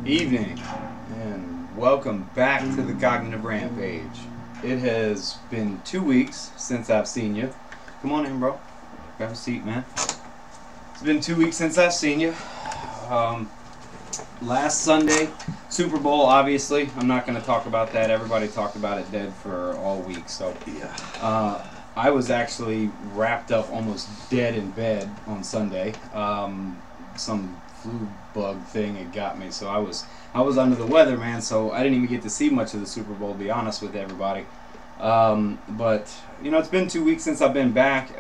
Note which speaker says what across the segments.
Speaker 1: Evening, and welcome back to the Cognitive Rampage. It has been 2 weeks since I've seen you. Come on in, bro. Grab a seat, man. It's been 2 weeks since I've seen you. Last Sunday, Super Bowl, obviously. I'm not going to talk about that. Everybody talked about it dead for all week. So, I was actually wrapped up almost dead in bed on Sunday. Some flu bug thing had got me, so I was under the weather, man. So I didn't even get to see much of the Super Bowl, to be honest with everybody. But you know, it's been 2 weeks since I've been back.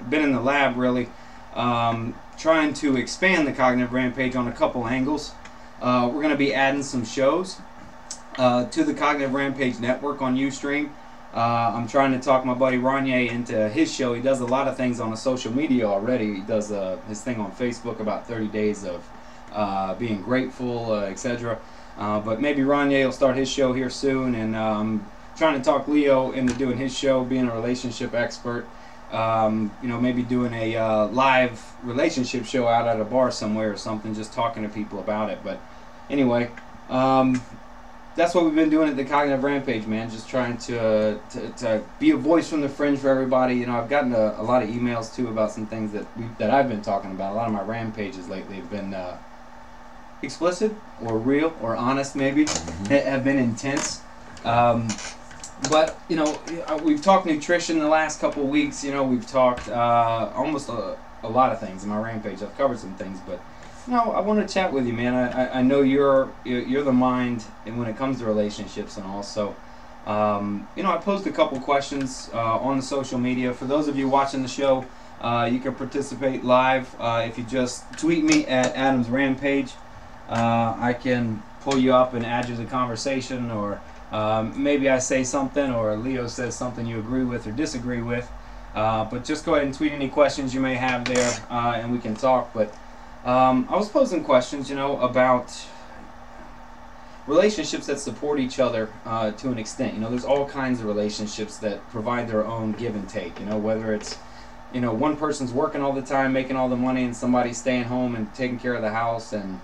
Speaker 1: Been in the lab, really, trying to expand the Cognitive Rampage on a couple angles. We're going to be adding some shows to the Cognitive Rampage network on Ustream. I'm trying to talk my buddy Ranye into his show. He does a lot of things on the social media already. He does his thing on Facebook about 30 days of being grateful, etc. But maybe Ranye will start his show here soon, and I'm trying to talk Leo into doing his show, being a relationship expert. You know, maybe doing a live relationship show out at a bar somewhere or something, just talking to people about it. But anyway, that's what we've been doing at the Cognitive Rampage, man. Just trying to be a voice from the fringe for everybody. You know, I've gotten a lot of emails too about some things that I've been talking about. A lot of my rampages lately have been explicit or real or honest, maybe, have been intense. But, you know, we've talked nutrition the last couple of weeks. You know, we've talked almost a lot of things in my rampage. I've covered some things, but, you know, I want to chat with you, man. I know you're the mind when it comes to relationships and all. So, you know, I posed a couple questions on the social media. For those of you watching the show, you can participate live if you just tweet me at Adam's Rampage. I can pull you up and add you to the conversation, or maybe I say something, or Leo says something you agree with or disagree with. But just go ahead and tweet any questions you may have there, and we can talk. But I was posing questions, you know, about relationships that support each other to an extent. You know, there's all kinds of relationships that provide their own give and take. You know, whether it's, you know, one person's working all the time, making all the money, and somebody's staying home and taking care of the house, and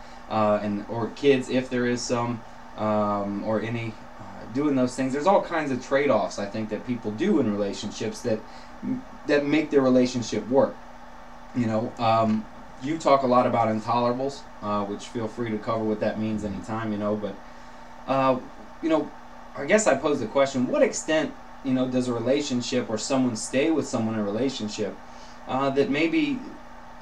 Speaker 1: or kids, if there is some, or any, doing those things. There's all kinds of trade-offs, I think, that people do in relationships that make their relationship work. You know, you talk a lot about intolerables, which feel free to cover what that means anytime, you know. But you know, I guess I pose the question: what extent, you know, does a relationship or someone stay with someone in a relationship that maybe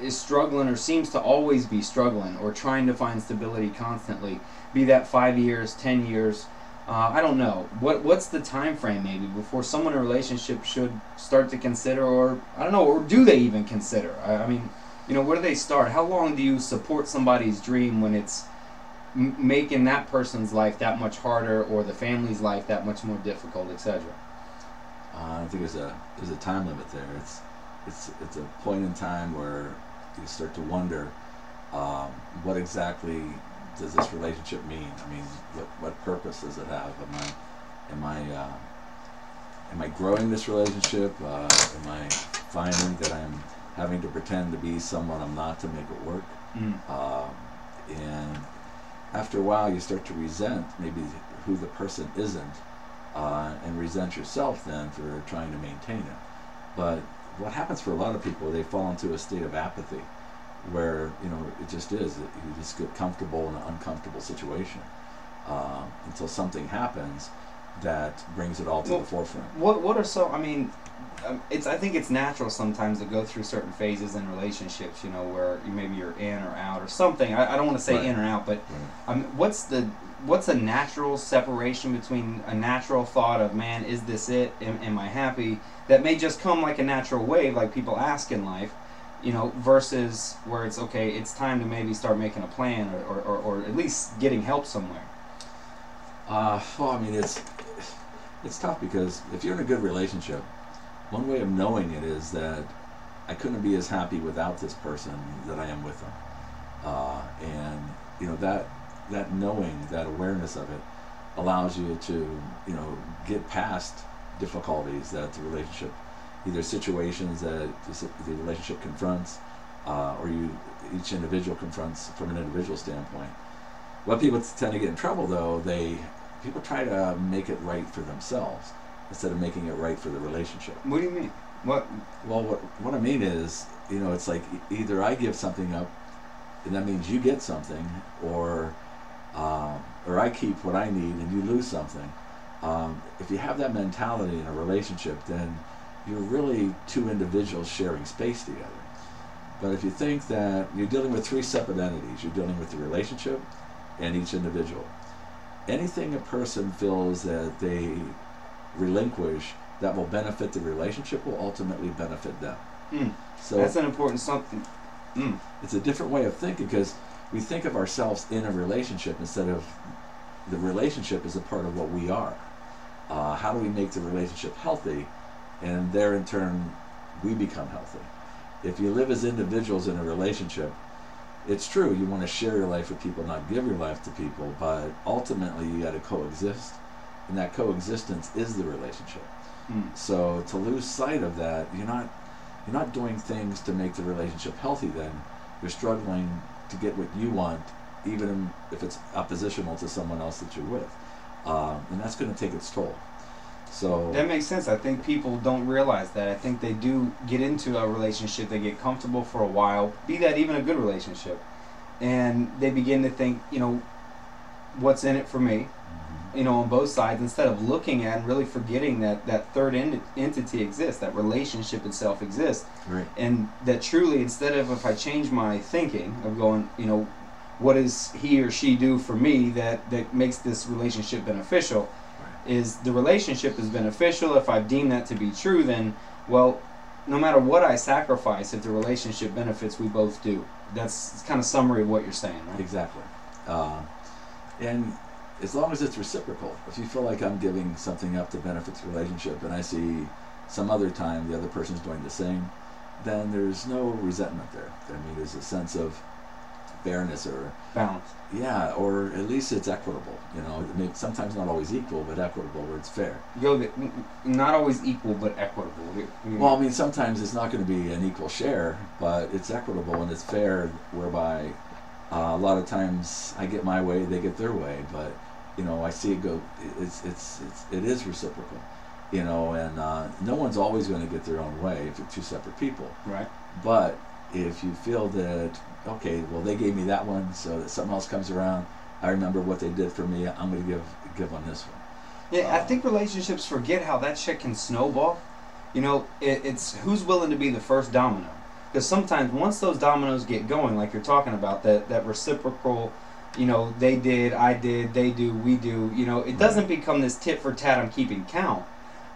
Speaker 1: is struggling or seems to always be struggling or trying to find stability constantly, be that 5 years, 10 years, I don't know. What's the time frame maybe before someone in a relationship should start to consider, or I don't know, or do they even consider? I mean, you know, where do they start? How long do you support somebody's dream when it's making that person's life that much harder, or the family's life that much more difficult, etc.?
Speaker 2: I think there's a time limit there. It's a point in time where you start to wonder, what exactly does this relationship mean? I mean, what purpose does it have? Am I growing this relationship? Am I finding that I'm having to pretend to be someone I'm not to make it work? And after a while, you start to resent maybe who the person isn't, and resent yourself then for trying to maintain it. But what happens for a lot of people, they fall into a state of apathy, where, you know, it just is, you just get comfortable in an uncomfortable situation until something happens that brings it all to the forefront.
Speaker 1: What are some? I mean, I think it's natural sometimes to go through certain phases in relationships, you know, where maybe you're in or out or something. I don't want to say in or out, but what's a natural separation between a natural thought of, man, is this it? Am I happy? That may just come like a natural wave, like people ask in life, you know, versus where it's, okay, it's time to maybe start making a plan, or at least getting help somewhere.
Speaker 2: Well, I mean, it's tough, because if you're in a good relationship, one way of knowing it is that I couldn't be as happy without this person that I am with them. And, you know, that knowing, that awareness of it allows you to, you know, get past difficulties that the relationship, either situations that the relationship confronts, or each individual confronts from an individual standpoint. What people tend to get in trouble, though, people try to make it right for themselves instead of making it right for the relationship.
Speaker 1: What do you mean? What?
Speaker 2: Well, what I mean is, you know, it's like either I give something up, and that means you get something, or I keep what I need and you lose something. If you have that mentality in a relationship, then you're really two individuals sharing space together. But if you think that you're dealing with three separate entities, you're dealing with the relationship and each individual. Anything a person feels that they relinquish that will benefit the relationship will ultimately benefit them.
Speaker 1: So that's an important something.
Speaker 2: It's a different way of thinking, because we think of ourselves in a relationship instead of the relationship as a part of what we are. How do we make the relationship healthy? And there in turn, we become healthy. If you live as individuals in a relationship, it's true, you want to share your life with people, not give your life to people, but ultimately you got to coexist, and that coexistence is the relationship. So to lose sight of that, you're not doing things to make the relationship healthy. Then you're struggling to get what you want, even if it's oppositional to someone else that you're with, and that's going to take its toll. So
Speaker 1: that makes sense. I think people don't realize that. I think they do get into a relationship, they get comfortable for a while, be that even a good relationship, and they begin to think, what's in it for me, on both sides, instead of looking at and really forgetting that third entity exists, that relationship itself exists.
Speaker 2: Right.
Speaker 1: And that truly, instead of, if I change my thinking of going, what does he or she do for me that makes this relationship beneficial, is the relationship is beneficial. If I deem that to be true, then, well, no matter what I sacrifice, if the relationship benefits, we both do. That's kind of summary of what you're saying, right?
Speaker 2: Exactly. And as long as it's reciprocal, if you feel like I'm giving something up to benefit the relationship, and I see some other time the other person's doing the same, then there's no resentment there. I mean, there's a sense of fairness or
Speaker 1: balance.
Speaker 2: Yeah, or at least it's equitable. Sometimes not always equal, but equitable, where it's fair.
Speaker 1: Not always equal, but equitable.
Speaker 2: Well, I mean, sometimes it's not going to be an equal share, but it's equitable and it's fair, whereby a lot of times I get my way, they get their way, but I see it go. It is reciprocal, and no one's always going to get their own way if you're two separate people.
Speaker 1: Right.
Speaker 2: But if you feel that, okay, well, they gave me that one, so that something else comes around, I remember what they did for me, I'm going to give on this one.
Speaker 1: Yeah, I think relationships forget how that shit can snowball. It's who's willing to be the first domino. Because sometimes once those dominoes get going, like you're talking about, that reciprocal, they did, I did, they do, we do, it doesn't become this tit for tat, I'm keeping count,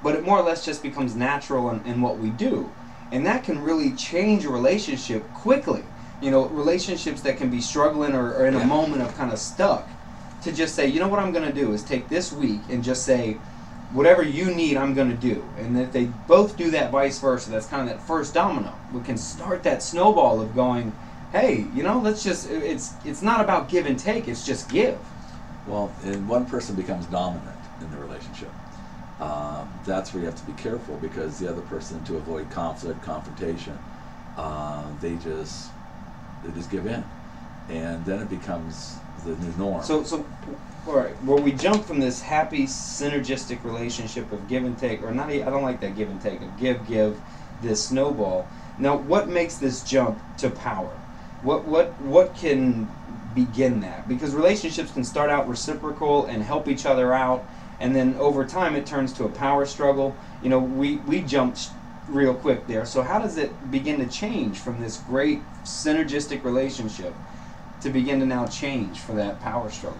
Speaker 1: but it more or less just becomes natural in what we do. And that can really change a relationship quickly. Relationships that can be struggling or in a moment of kind of stuck, to just say, what I'm going to do is take this week and just say, whatever you need, I'm going to do. And if they both do that, vice versa, that's kind of that first domino. We can start that snowball of going, hey, let's just, it's not about give and take, it's just give.
Speaker 2: Well, and one person becomes dominant in the relationship. That's where you have to be careful, because the other person, to avoid conflict, confrontation, they just give in, and then it becomes the new norm.
Speaker 1: So all right, where we jump from this happy synergistic relationship of give and take, or not, I don't like that give and take, of give, this snowball. Now, what makes this jump to power? What can begin that? Because relationships can start out reciprocal and help each other out, and then over time it turns to a power struggle. We jumped real quick there. So how does it begin to change from this great synergistic relationship to begin to now change for that power struggle?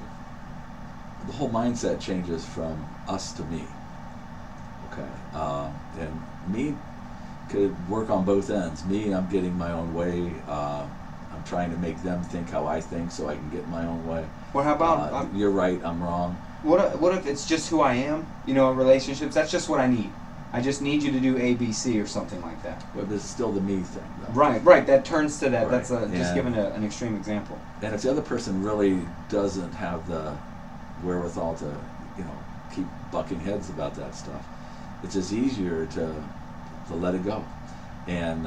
Speaker 2: The whole mindset changes from us to me. Okay, and me could work on both ends. Me, I'm getting my own way. I'm trying to make them think how I think, so I can get my own way.
Speaker 1: Well, how about
Speaker 2: you're right, I'm wrong.
Speaker 1: What if it's just who I am? In relationships, that's just what I need. I just need you to do A, B, C, or something like that.
Speaker 2: Well, this is still the me thing, though.
Speaker 1: Right. That turns to that.
Speaker 2: Right.
Speaker 1: That's just giving an extreme example.
Speaker 2: And if the other person really doesn't have the wherewithal to, keep bucking heads about that stuff, it's just easier to let it go. And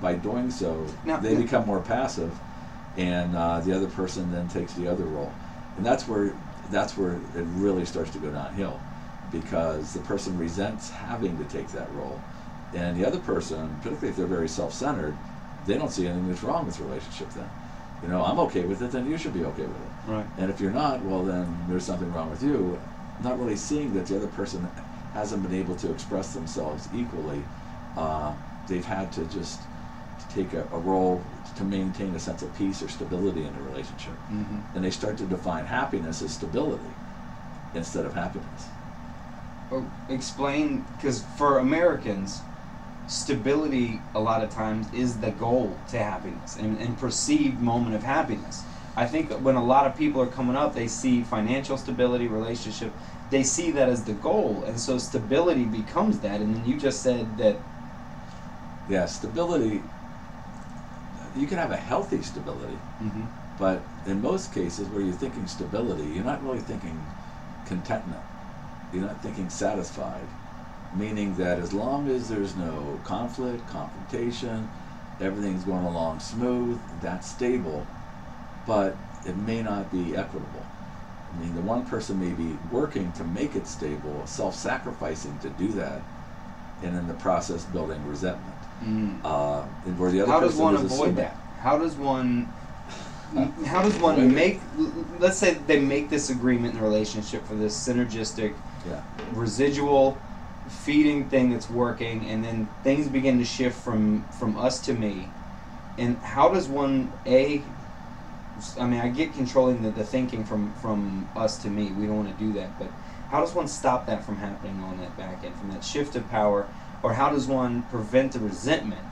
Speaker 2: by doing so, they become more passive, and the other person then takes the other role. And that's where it really starts to go downhill, because the person resents having to take that role, and the other person, particularly if they're very self-centered, they don't see anything that's wrong with the relationship then. I'm okay with it, then you should be okay with it.
Speaker 1: Right.
Speaker 2: And if you're not, well, then there's something wrong with you. Not really seeing that the other person hasn't been able to express themselves equally. They've had to just take a role to maintain a sense of peace or stability in a relationship.
Speaker 1: Mm-hmm.
Speaker 2: And they start to define happiness as stability instead of happiness.
Speaker 1: Well, explain, because for Americans, stability a lot of times is the goal to happiness and perceived moment of happiness. I think when a lot of people are coming up, they see financial stability, relationship, they see that as the goal, and so stability becomes that. And then you just said that.
Speaker 2: Yeah, stability, you can have a healthy stability,
Speaker 1: mm-hmm.
Speaker 2: but in most cases where you're thinking stability, you're not really thinking contentment. You're not thinking satisfied, meaning that as long as there's no conflict, confrontation, everything's going along smooth, that's stable, but it may not be equitable. I mean, the one person may be working to make it stable, self-sacrificing to do that, and in the process building resentment.
Speaker 1: Mm.
Speaker 2: And where the other
Speaker 1: How does
Speaker 2: person
Speaker 1: one
Speaker 2: is
Speaker 1: avoid
Speaker 2: assuming,
Speaker 1: that? How does one How does one make? Let's say they make this agreement in the relationship for this synergistic, residual feeding thing that's working, and then things begin to shift from us to me. And how does one I mean, I get controlling the thinking from us to me. We don't want to do that, but how does one stop that from happening on that back end, from that shift of power, or how does one prevent the resentment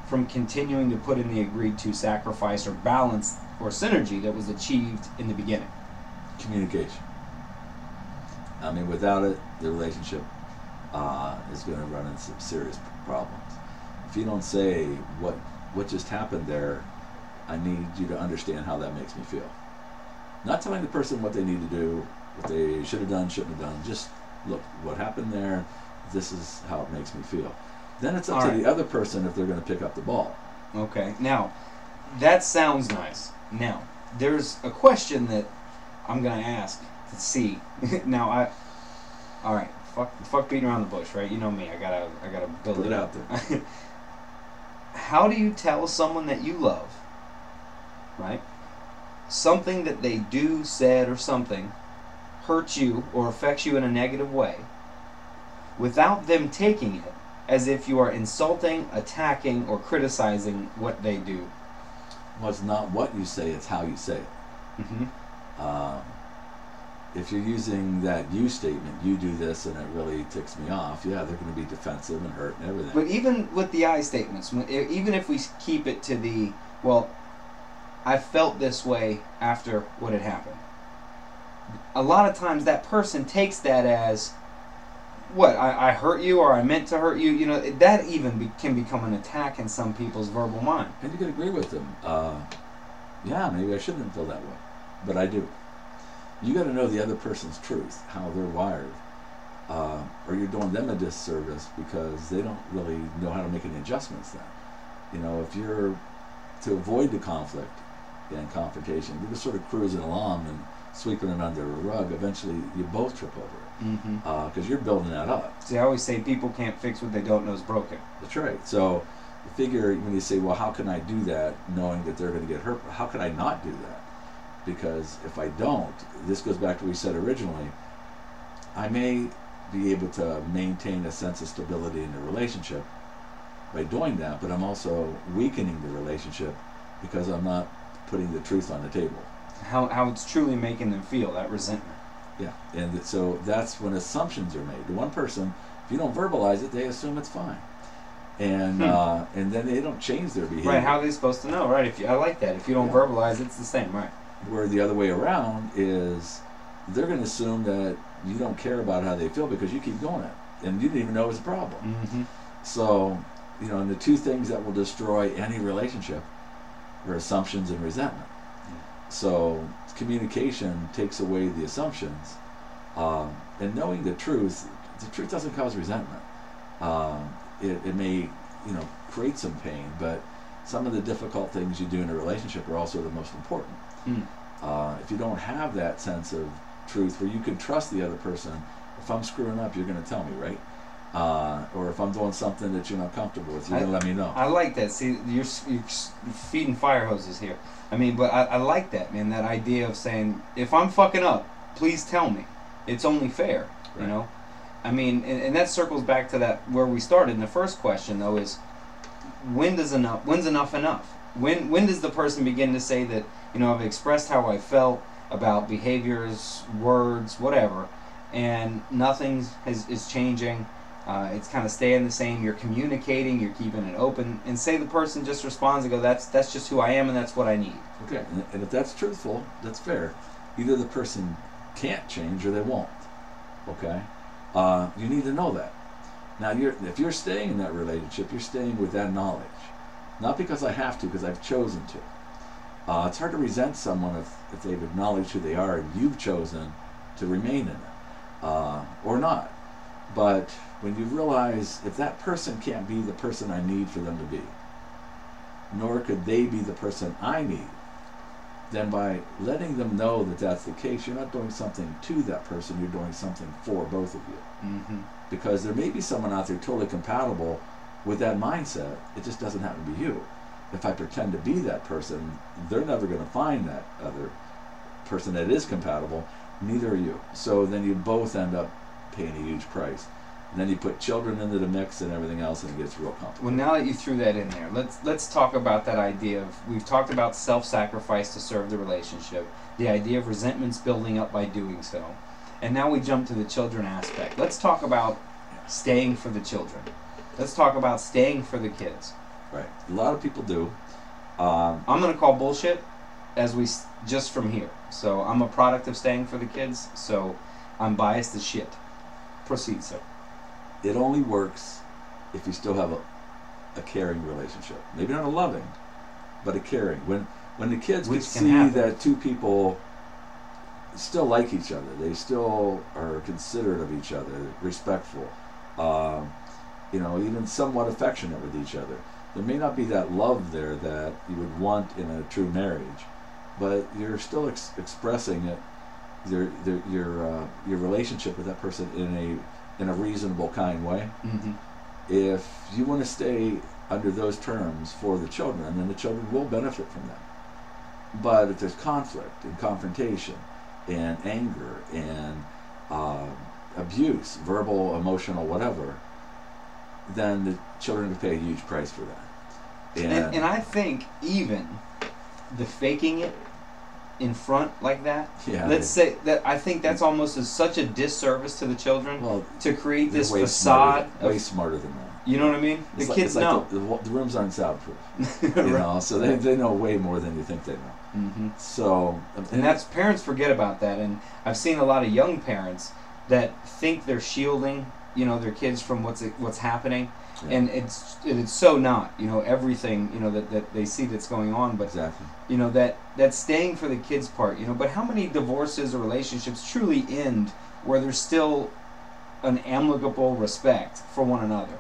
Speaker 1: from continuing to put in the agreed to sacrifice or balance or synergy that was achieved in the beginning?
Speaker 2: Communication. I mean, without it, the relationship is going to run into some serious problems. If you don't say what just happened there, I need you to understand how that makes me feel. Not telling the person what they need to do, what they should have done, shouldn't have done. Just, look, what happened there, this is how it makes me feel. Then it's up to the other person if they're going to pick up the ball.
Speaker 1: Okay. Now, that sounds nice. Now, there's a question that I'm going to ask to see. Now, all right, fuck beating around the bush, right? You know me. I gotta build
Speaker 2: Put it out there.
Speaker 1: How do you tell someone that you love, right? Something that they do, said, or something hurts you or affects you in a negative way, without them taking it as if you are insulting, attacking, or criticizing what they do?
Speaker 2: Well, it's not what you say, it's how you say it.
Speaker 1: Mm-hmm.
Speaker 2: If you're using that you statement, you do this and it really ticks me off, yeah, they're going to be defensive and hurt and everything.
Speaker 1: But even with the I statements, even if we keep it to the, well, I felt this way after what had happened, a lot of times that person takes that as, what, I hurt you, or I meant to hurt you. You know, that even can become an attack in some people's verbal mind.
Speaker 2: And you can agree with them. Yeah, maybe I shouldn't feel that way, but I do. You got to know the other person's truth, how they're wired, or you're doing them a disservice because they don't really know how to make any adjustments then. You know, if you're to avoid the conflict and confrontation, you're just sort of cruising along and sweeping it under a rug, eventually you both trip over it because you're building that up.
Speaker 1: See, I always say people can't fix what they don't know is broken.
Speaker 2: That's right. So you figure when you say, well, how can I do that knowing that they're going to get hurt? How can I not do that? Because if I don't, this goes back to what we said originally, I may be able to maintain a sense of stability in the relationship by doing that, but I'm also weakening the relationship because I'm not putting the truth on the table.
Speaker 1: How it's truly making them feel, that resentment.
Speaker 2: Yeah, and so that's when assumptions are made. The one person, if you don't verbalize it, they assume it's fine. And then they don't change their behavior.
Speaker 1: Right, how are they supposed to know, right? I like that. If you don't verbalize it, it's the same, right?
Speaker 2: Where the other way around is they're going to assume that you don't care about how they feel because you keep doing it. And you didn't even know it was a problem.
Speaker 1: Mm-hmm.
Speaker 2: So, you know, and the two things that will destroy any relationship are assumptions and resentment. So communication takes away the assumptions, and knowing the truth doesn't cause resentment. It may, you know, create some pain, but some of the difficult things you do in a relationship are also the most important. If you don't have that sense of truth where you can trust the other person, if I'm screwing up, you're going to tell me, right? Or if I'm doing something that you're not comfortable with, you're going to let me know.
Speaker 1: I like that. See, you're feeding fire hoses here. I mean, but I like that, man, that idea of saying, if I'm fucking up, please tell me. It's only fair, right. You know? I mean, and that circles back to that where we started in the first question, though, is when's enough enough? When does the person begin to say that, you know, I've expressed how I felt about behaviors, words, whatever, and nothing is changing, it's kind of staying the same, you're communicating, you're keeping it open, and say the person just responds and go, that's just who I am and that's what I need.
Speaker 2: Okay, and if that's truthful, that's fair. Either the person can't change or they won't. Okay? You need to know that. Now, if you're staying in that relationship, you're staying with that knowledge. Not because I have to, because I've chosen to. It's hard to resent someone if they've acknowledged who they are and you've chosen to remain in it, or not. But when you realize if that person can't be the person I need for them to be, nor could they be the person I need, then by letting them know that that's the case, you're not doing something to that person, you're doing something for both of you.
Speaker 1: Mm-hmm.
Speaker 2: Because there may be someone out there totally compatible with that mindset, it just doesn't happen to be you. if I pretend to be that person, they're never going to find that other person that is compatible. Neither are you. So then you both end up paying a huge price. And then you put children into the mix and everything else, and it gets real complicated.
Speaker 1: Well, now that you threw that in there, let's talk about that idea of, we've talked about self-sacrifice to serve the relationship, the idea of resentments building up by doing so, and now we jump to the children aspect. Let's talk about staying for the children. Let's talk about staying for the kids.
Speaker 2: Right. A lot of people do.
Speaker 1: I'm going to call bullshit just from here. So I'm a product of staying for the kids, so I'm biased as shit. Proceed, sir.
Speaker 2: It only works if you still have a caring relationship. Maybe not a loving, but a caring. When the kids can see that two people still like each other, they still are considerate of each other, respectful, even somewhat affectionate with each other. There may not be that love there that you would want in a true marriage, but you're still expressing it, your relationship with that person in a reasonable, kind way.
Speaker 1: Mm-hmm.
Speaker 2: If you want to stay under those terms for the children, then the children will benefit from that. But if there's conflict and confrontation and anger and abuse, verbal, emotional, whatever, then the children will pay a huge price for that.
Speaker 1: And I think even the faking it in front like that, let's say that, I think that's almost such a disservice to the children, to create this facade.
Speaker 2: Way smarter than that.
Speaker 1: You know what I mean? The kids know.
Speaker 2: The rooms aren't soundproof. So they know way more than you think they know.
Speaker 1: Mm-hmm.
Speaker 2: So,
Speaker 1: and that's, parents forget about that, and I've seen a lot of young parents that think they're shielding, their kids from what's happening, and it's so not. Everything that they see that's going on, but
Speaker 2: exactly.
Speaker 1: That staying for the kids part. But how many divorces or relationships truly end where there's still an amicable respect for one another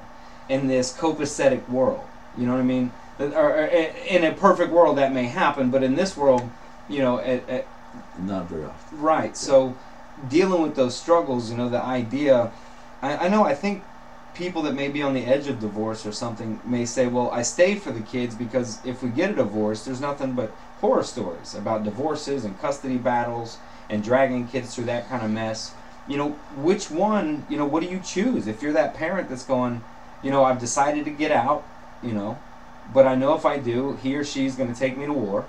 Speaker 1: in this copacetic world? You know what I mean? Or in a perfect world that may happen, but in this world,
Speaker 2: not very often.
Speaker 1: Right. Yeah. So dealing with those struggles, the idea, I think people that may be on the edge of divorce or something may say, well, I stay for the kids because if we get a divorce, there's nothing but horror stories about divorces and custody battles and dragging kids through that kind of mess. Which one, what do you choose? If you're that parent that's going, I've decided to get out, but I know if I do, he or she's going to take me to war,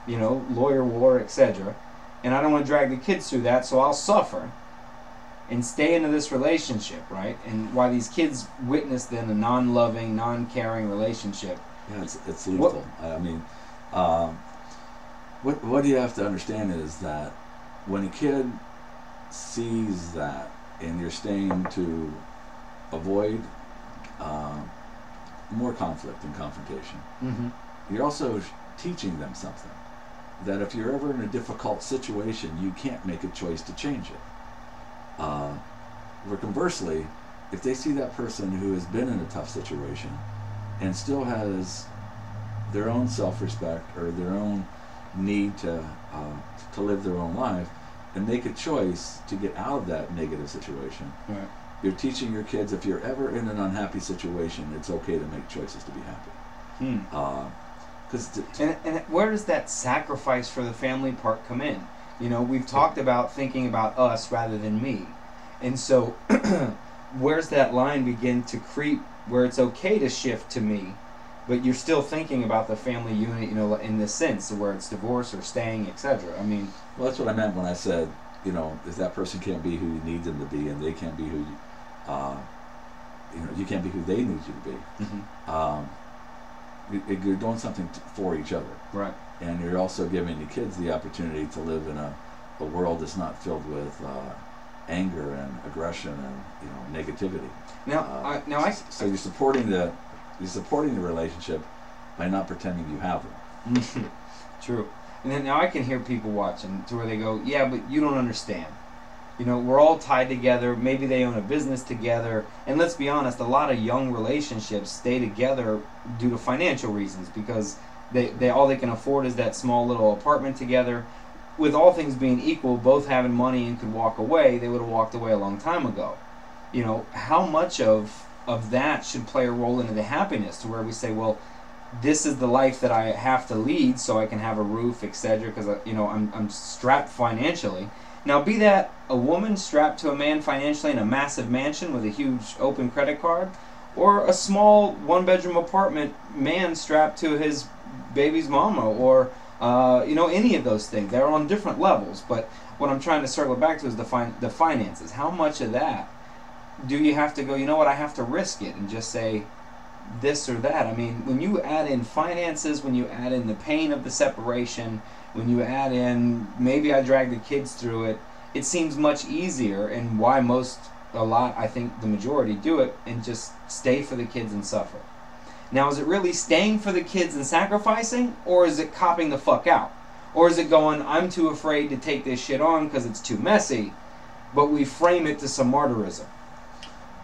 Speaker 1: lawyer war, etc. And I don't want to drag the kids through that, so I'll suffer and stay into this relationship, right? And while these kids witness then a non-loving, non-caring relationship.
Speaker 2: Yeah, it's lethal. What you have to understand is that when a kid sees that and you're staying to avoid more conflict and confrontation,
Speaker 1: mm-hmm.
Speaker 2: you're also teaching them something. That if you're ever in a difficult situation, you can't make a choice to change it. Or conversely, if they see that person who has been in a tough situation and still has their own self-respect or their own need to live their own life and make a choice to get out of that negative situation,
Speaker 1: right.
Speaker 2: You're teaching your kids, if you're ever in an unhappy situation, it's okay to make choices to be happy.
Speaker 1: And where does that sacrifice for the family part come in? We've talked about thinking about us rather than me. And so where's that line begin to creep where it's okay to shift to me, but you're still thinking about the family unit, in this sense where it's divorce or staying, etc.
Speaker 2: Well, that's what I meant when I said, if that person can't be who you need them to be and they can't be who you can't be who they need you to be.
Speaker 1: Mm-hmm.
Speaker 2: You're doing something for each other.
Speaker 1: Right.
Speaker 2: And you're also giving the kids the opportunity to live in a world that's not filled with anger and aggression and negativity.
Speaker 1: So
Speaker 2: you're supporting the relationship by not pretending you have them.
Speaker 1: True. And then now I can hear people watching to where they go, yeah, but you don't understand. We're all tied together. Maybe they own a business together. And let's be honest, a lot of young relationships stay together due to financial reasons because they all they can afford is that small little apartment together. With all things being equal, both having money and could walk away, they would have walked away a long time ago. How much of that should play a role into the happiness to where we say, well, this is the life that I have to lead so I can have a roof, etc. Because I'm strapped financially. Now, be that a woman strapped to a man financially in a massive mansion with a huge open credit card, or a small one-bedroom apartment man strapped to his baby's mama, or any of those things. They're on different levels. But what I'm trying to circle back to is the finances. How much of that do you have to go, you know what, I have to risk it and just say this or that? I mean, when you add in finances, when you add in the pain of the separation, when you add in maybe I drag the kids through it, it seems much easier, and why I think the majority do it, and just stay for the kids and suffer. Now, is it really staying for the kids and sacrificing, or is it copping the fuck out? Or is it going, I'm too afraid to take this shit on because it's too messy, but we frame it to some martyrism?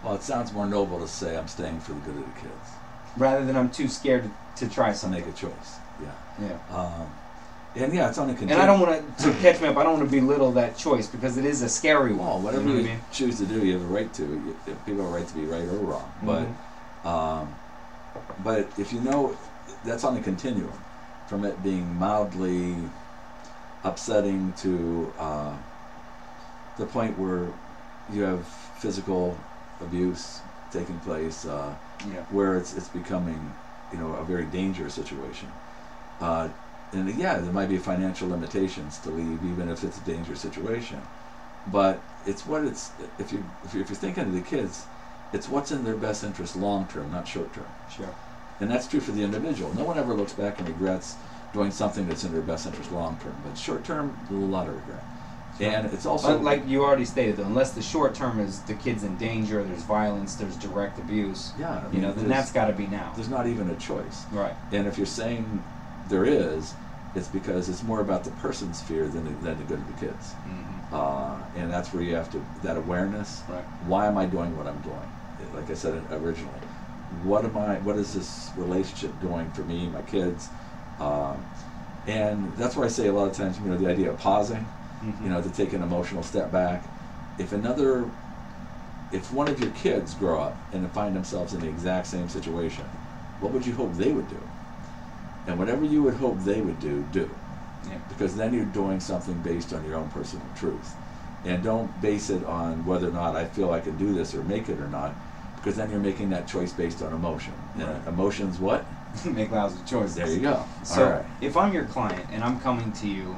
Speaker 2: Well, it sounds more noble to say I'm staying for the good of the kids,
Speaker 1: rather than I'm too scared to try something.
Speaker 2: Make a choice. Yeah.
Speaker 1: Yeah.
Speaker 2: And yeah, it's on a continuum.
Speaker 1: And I don't want to catch me up, I don't want to belittle that choice, because it is a scary one.
Speaker 2: Well, whatever you choose to do, you have a right to. People have a right to be right or wrong.
Speaker 1: Mm-hmm.
Speaker 2: But if you know, that's on a continuum, from it being mildly upsetting to the point where you have physical abuse taking place, where it's becoming, a very dangerous situation. And yeah, there might be financial limitations to leave, even if it's a dangerous situation. But if you're thinking of the kids, it's what's in their best interest long term, not short term.
Speaker 1: Sure.
Speaker 2: And that's true for the individual. No one ever looks back and regrets doing something that's in their best interest long term. But short term, a lot of regret. Sure. And it's also,
Speaker 1: like you already stated, though, unless the short term is the kid's in danger, there's violence, there's direct abuse.
Speaker 2: Yeah.
Speaker 1: Then that's got to be now.
Speaker 2: There's not even a choice.
Speaker 1: Right.
Speaker 2: And if you're saying there is, it's because it's more about the person's fear than the good of the kids.
Speaker 1: Mm-hmm.
Speaker 2: And that's where you have to, that awareness.
Speaker 1: Right.
Speaker 2: Why am I doing what I'm doing? Like I said originally, what is this relationship doing for me, my kids? And that's why I say a lot of times, the idea of pausing,
Speaker 1: mm-hmm.
Speaker 2: To take an emotional step back. If one of your kids grow up and find themselves in the exact same situation, what would you hope they would do? And whatever you would hope they would do.
Speaker 1: Yeah.
Speaker 2: Because then you're doing something based on your own personal truth. And don't base it on whether or not I feel I can do this or make it or not, because then you're making that choice based on emotion.
Speaker 1: Right.
Speaker 2: Emotions what?
Speaker 1: Make lousy choices.
Speaker 2: There you go.
Speaker 1: So
Speaker 2: all right.
Speaker 1: If I'm your client and I'm coming to you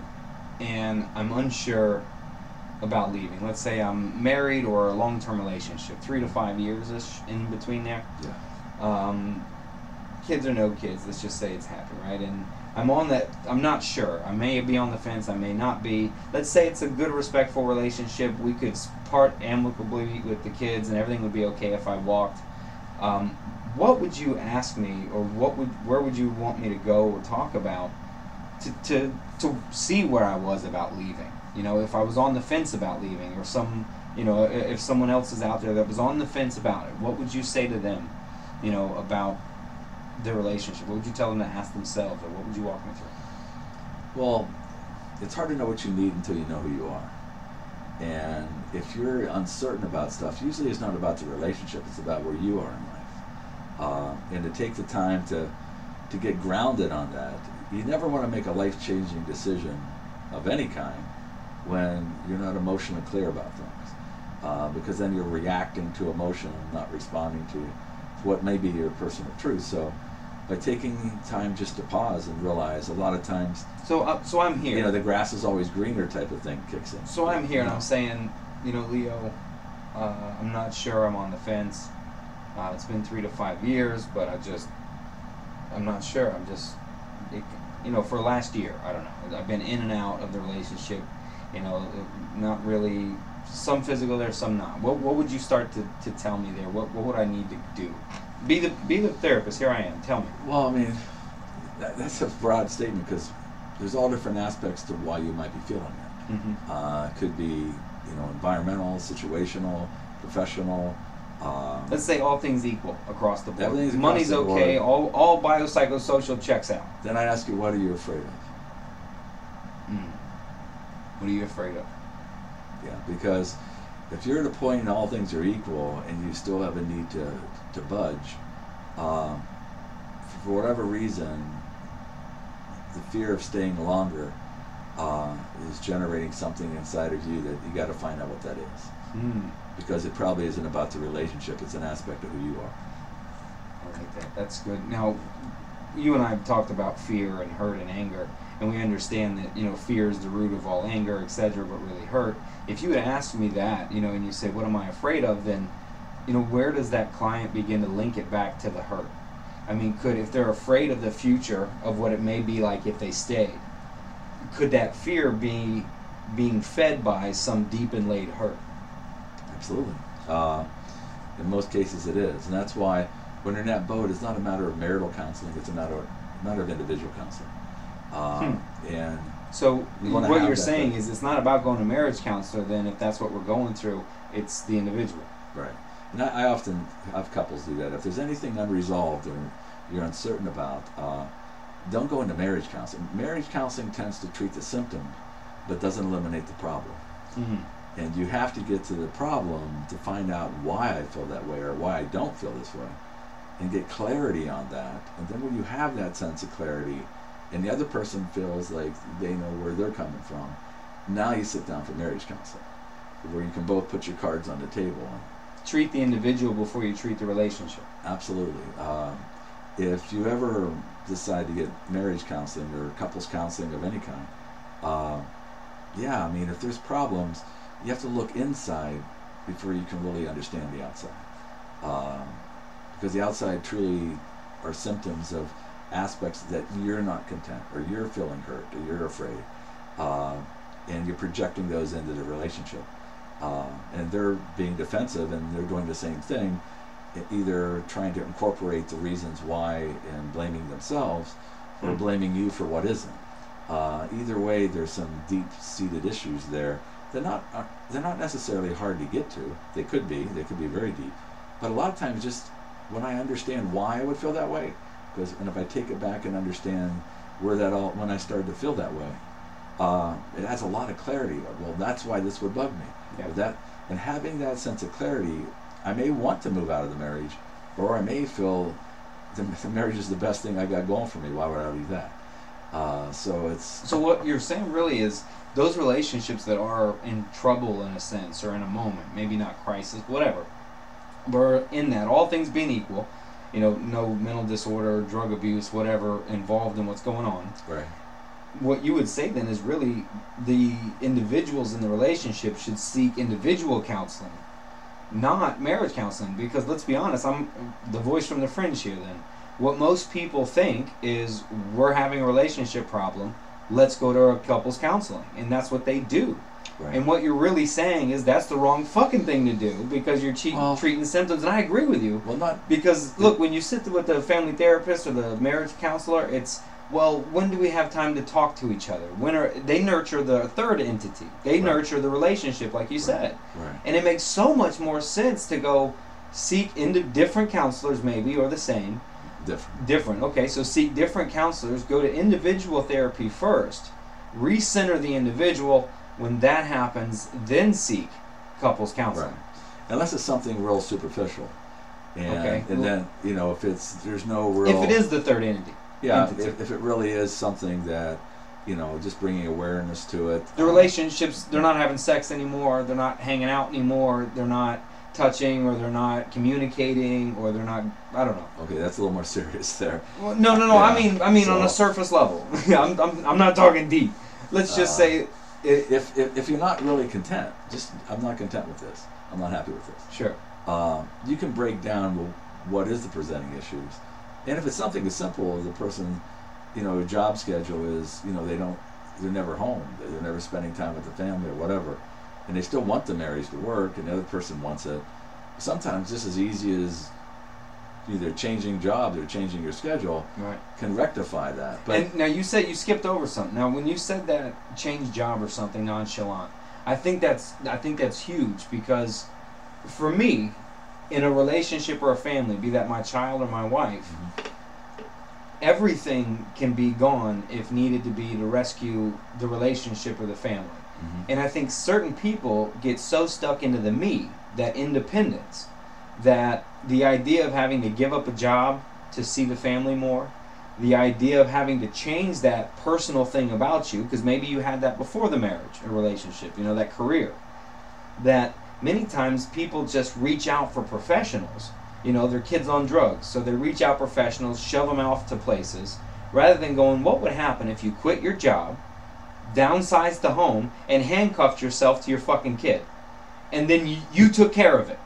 Speaker 1: and I'm unsure about leaving, let's say I'm married or a long-term relationship, 3 to 5 years-ish in between there.
Speaker 2: Yeah.
Speaker 1: Kids or no kids, let's just say it's happened, right? And I'm not sure. I may be on the fence, I may not be. Let's say it's a good, respectful relationship. We could part amicably with the kids and everything would be okay if I walked. What would you ask me, or where would you want me to go or talk about to see where I was about leaving? If I was on the fence about leaving, or if someone else is out there that was on the fence about it, what would you say to them, about their relationship? What would you tell them to ask themselves, or what would you walk me through?
Speaker 2: Well, it's hard to know what you need until you know who you are. And if you're uncertain about stuff, usually it's not about the relationship, it's about where you are in life. And to take the time to get grounded on that. You never want to make a life-changing decision of any kind when you're not emotionally clear about things. Because then you're reacting to emotion and not responding to what may be your personal truth. So by taking time just to pause and realize a lot of times,
Speaker 1: so I'm here,
Speaker 2: the grass is always greener type of thing kicks in.
Speaker 1: So I'm here and I'm saying, Leo, I'm not sure, I'm on the fence. It's been 3 to 5 years, but I'm not sure. For last year, I don't know. I've been in and out of the relationship, not really, some physical there, some not. What would you start to tell me there? What would I need to do? Be the therapist. Here I am. Tell me.
Speaker 2: Well, I mean, that's a broad statement, because there's all different aspects to why you might be feeling that.
Speaker 1: Mm-hmm.
Speaker 2: It could be, environmental, situational, professional.
Speaker 1: Let's say all things equal across the board.
Speaker 2: Everything's across
Speaker 1: Money's
Speaker 2: the
Speaker 1: okay.
Speaker 2: board.
Speaker 1: All biopsychosocial checks out.
Speaker 2: Then I ask you, what are you afraid of?
Speaker 1: What are you afraid of?
Speaker 2: Yeah, because if you're at a point and all things are equal and you still have a need to budge, for whatever reason, the fear of staying longer is generating something inside of you that you got to find out what that is. Because it probably isn't about the relationship, it's an aspect of who you are.
Speaker 1: I like that. That's good. Now, you and I have talked about fear and hurt and anger, and we understand that, you know, fear is the root of all anger, etc., but really hurt. If you had asked me that, you know, and you say, what am I afraid of, then, you know, where does that client begin to link it back to the hurt? I mean, if they're afraid of the future, of what it may be like if they stayed, could that fear be being fed by some deep and laid hurt?
Speaker 2: Absolutely. In most cases it is. And that's why when you're in that boat, it's not a matter of marital counseling, it's a matter of individual counseling. And
Speaker 1: so what you're saying is it's not about going to marriage counselor then, if that's what we're going through, it's the individual.
Speaker 2: Right. And I often have couples do that. If there's anything unresolved or you're uncertain about, don't go into marriage counseling. Marriage counseling tends to treat the symptom, but doesn't eliminate the problem. And you have to get to the problem to find out why I feel that way or why I don't feel this way, and get clarity on that. And then when you have that sense of clarity, and the other person feels like they know where they're coming from, now you sit down for marriage counseling, where you can both put your cards on the table. And
Speaker 1: treat the individual before you treat the relationship.
Speaker 2: Absolutely. If you ever decide to get marriage counseling or couples counseling of any kind, yeah, I mean, if there's problems, you have to look inside before you can really understand the outside. Because the outside truly are symptoms of aspects that you're not content, or you're feeling hurt, or you're afraid, and you're projecting those into the relationship. And they're being defensive, and they're doing the same thing, either trying to incorporate the reasons why and blaming themselves, or blaming you for what isn't. Either way, there's some deep-seated issues there. They're not necessarily hard to get to. They could be very deep. But a lot of times, just when I understand why I would feel that way, and if I take it back and understand when I started to feel that way, it has a lot of clarity. Well, that's why this would bug me.
Speaker 1: Yeah.
Speaker 2: And having that sense of clarity, I may want to move out of the marriage, or I may feel the marriage is the best thing I got going for me. Why would I leave that? So
Speaker 1: what you're saying really is those relationships that are in trouble in a sense, or in a moment, maybe not crisis, whatever, but in that, all things being equal, you know, no mental disorder, drug abuse, whatever involved in what's going on.
Speaker 2: Right.
Speaker 1: What you would say then is really the individuals in the relationship should seek individual counseling, not marriage counseling, because let's be honest, I'm the voice from the fringe here then. What most people think is, we're having a relationship problem, let's go to a couples counseling, and that's what they do.
Speaker 2: Right.
Speaker 1: And what you're really saying is that's the wrong fucking thing to do, because you're treating symptoms, and I agree with you.
Speaker 2: Well,
Speaker 1: because look, when you sit with the family therapist or the marriage counselor, it's, well, when do we have time to talk to each other? They nurture the third entity. They nurture the relationship, like you said.
Speaker 2: Right.
Speaker 1: And it makes so much more sense to go seek into different counselors, maybe, or the same. Different. Okay, so seek different counselors. Go to individual therapy first. Recenter the individual. When that happens, then seek couples counseling.
Speaker 2: Right. Unless it's something real superficial. And then, you know, there's no real...
Speaker 1: If it is the third entity.
Speaker 2: Yeah, if it really is something that, you know, just bringing awareness to it.
Speaker 1: The relationships, they're not having sex anymore, they're not hanging out anymore, they're not touching, or they're not communicating, or they're not, I don't know.
Speaker 2: Okay, that's a little more serious there.
Speaker 1: Well, no, yeah, I mean on a surface level. I'm not talking deep. Let's just say...
Speaker 2: If you're not really content, I'm not content with this, I'm not happy with this.
Speaker 1: Sure.
Speaker 2: You can break down, well, what is the presenting issues. And if it's something as simple as a person, you know, a job schedule is, you know, they're never home, they're never spending time with the family or whatever, and they still want the marriage to work, and the other person wants it. Sometimes just as easy as either changing jobs or changing your schedule can rectify that. But
Speaker 1: and now you said you skipped over something. Now when you said that change job or something nonchalant, I think that's huge, because for me, in a relationship or a family, be that my child or my wife, everything can be gone if needed to be to rescue the relationship or the family. And I think certain people get so stuck into the me, that independence, that the idea of having to give up a job to see the family more, the idea of having to change that personal thing about you, because maybe you had that before the marriage or relationship, you know, that career, that many times people just reach out for professionals. You know, their kids on drugs, so they reach out professionals, shove them off to places, rather than going, what would happen if you quit your job, downsized the home, and handcuffed yourself to your fucking kid? And then you took care of it.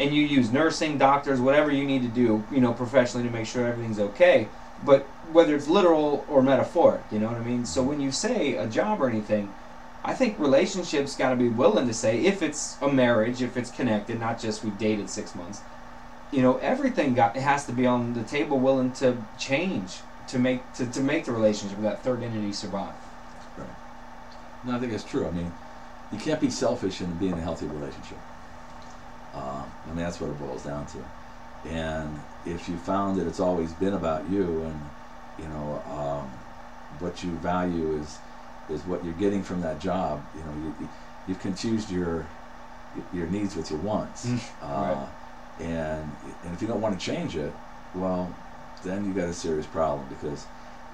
Speaker 1: And you use nursing, doctors, whatever you need to do, you know, professionally to make sure everything's okay. But whether it's literal or metaphoric, you know what I mean? So when you say a job or anything, I think relationships got to be willing to say, if it's a marriage, if it's connected, not just we dated 6 months, you know, everything has to be on the table, willing to change to make the relationship, that third entity, survive.
Speaker 2: Right. No, I think it's true. I mean, you can't be selfish in being a healthy relationship. I mean, that's what it boils down to. And if you found that it's always been about you, and you know, what you value is what you're getting from that job, you know, you've confused your needs with your wants.
Speaker 1: Right.
Speaker 2: And if you don't want to change it, well, then you got a serious problem, because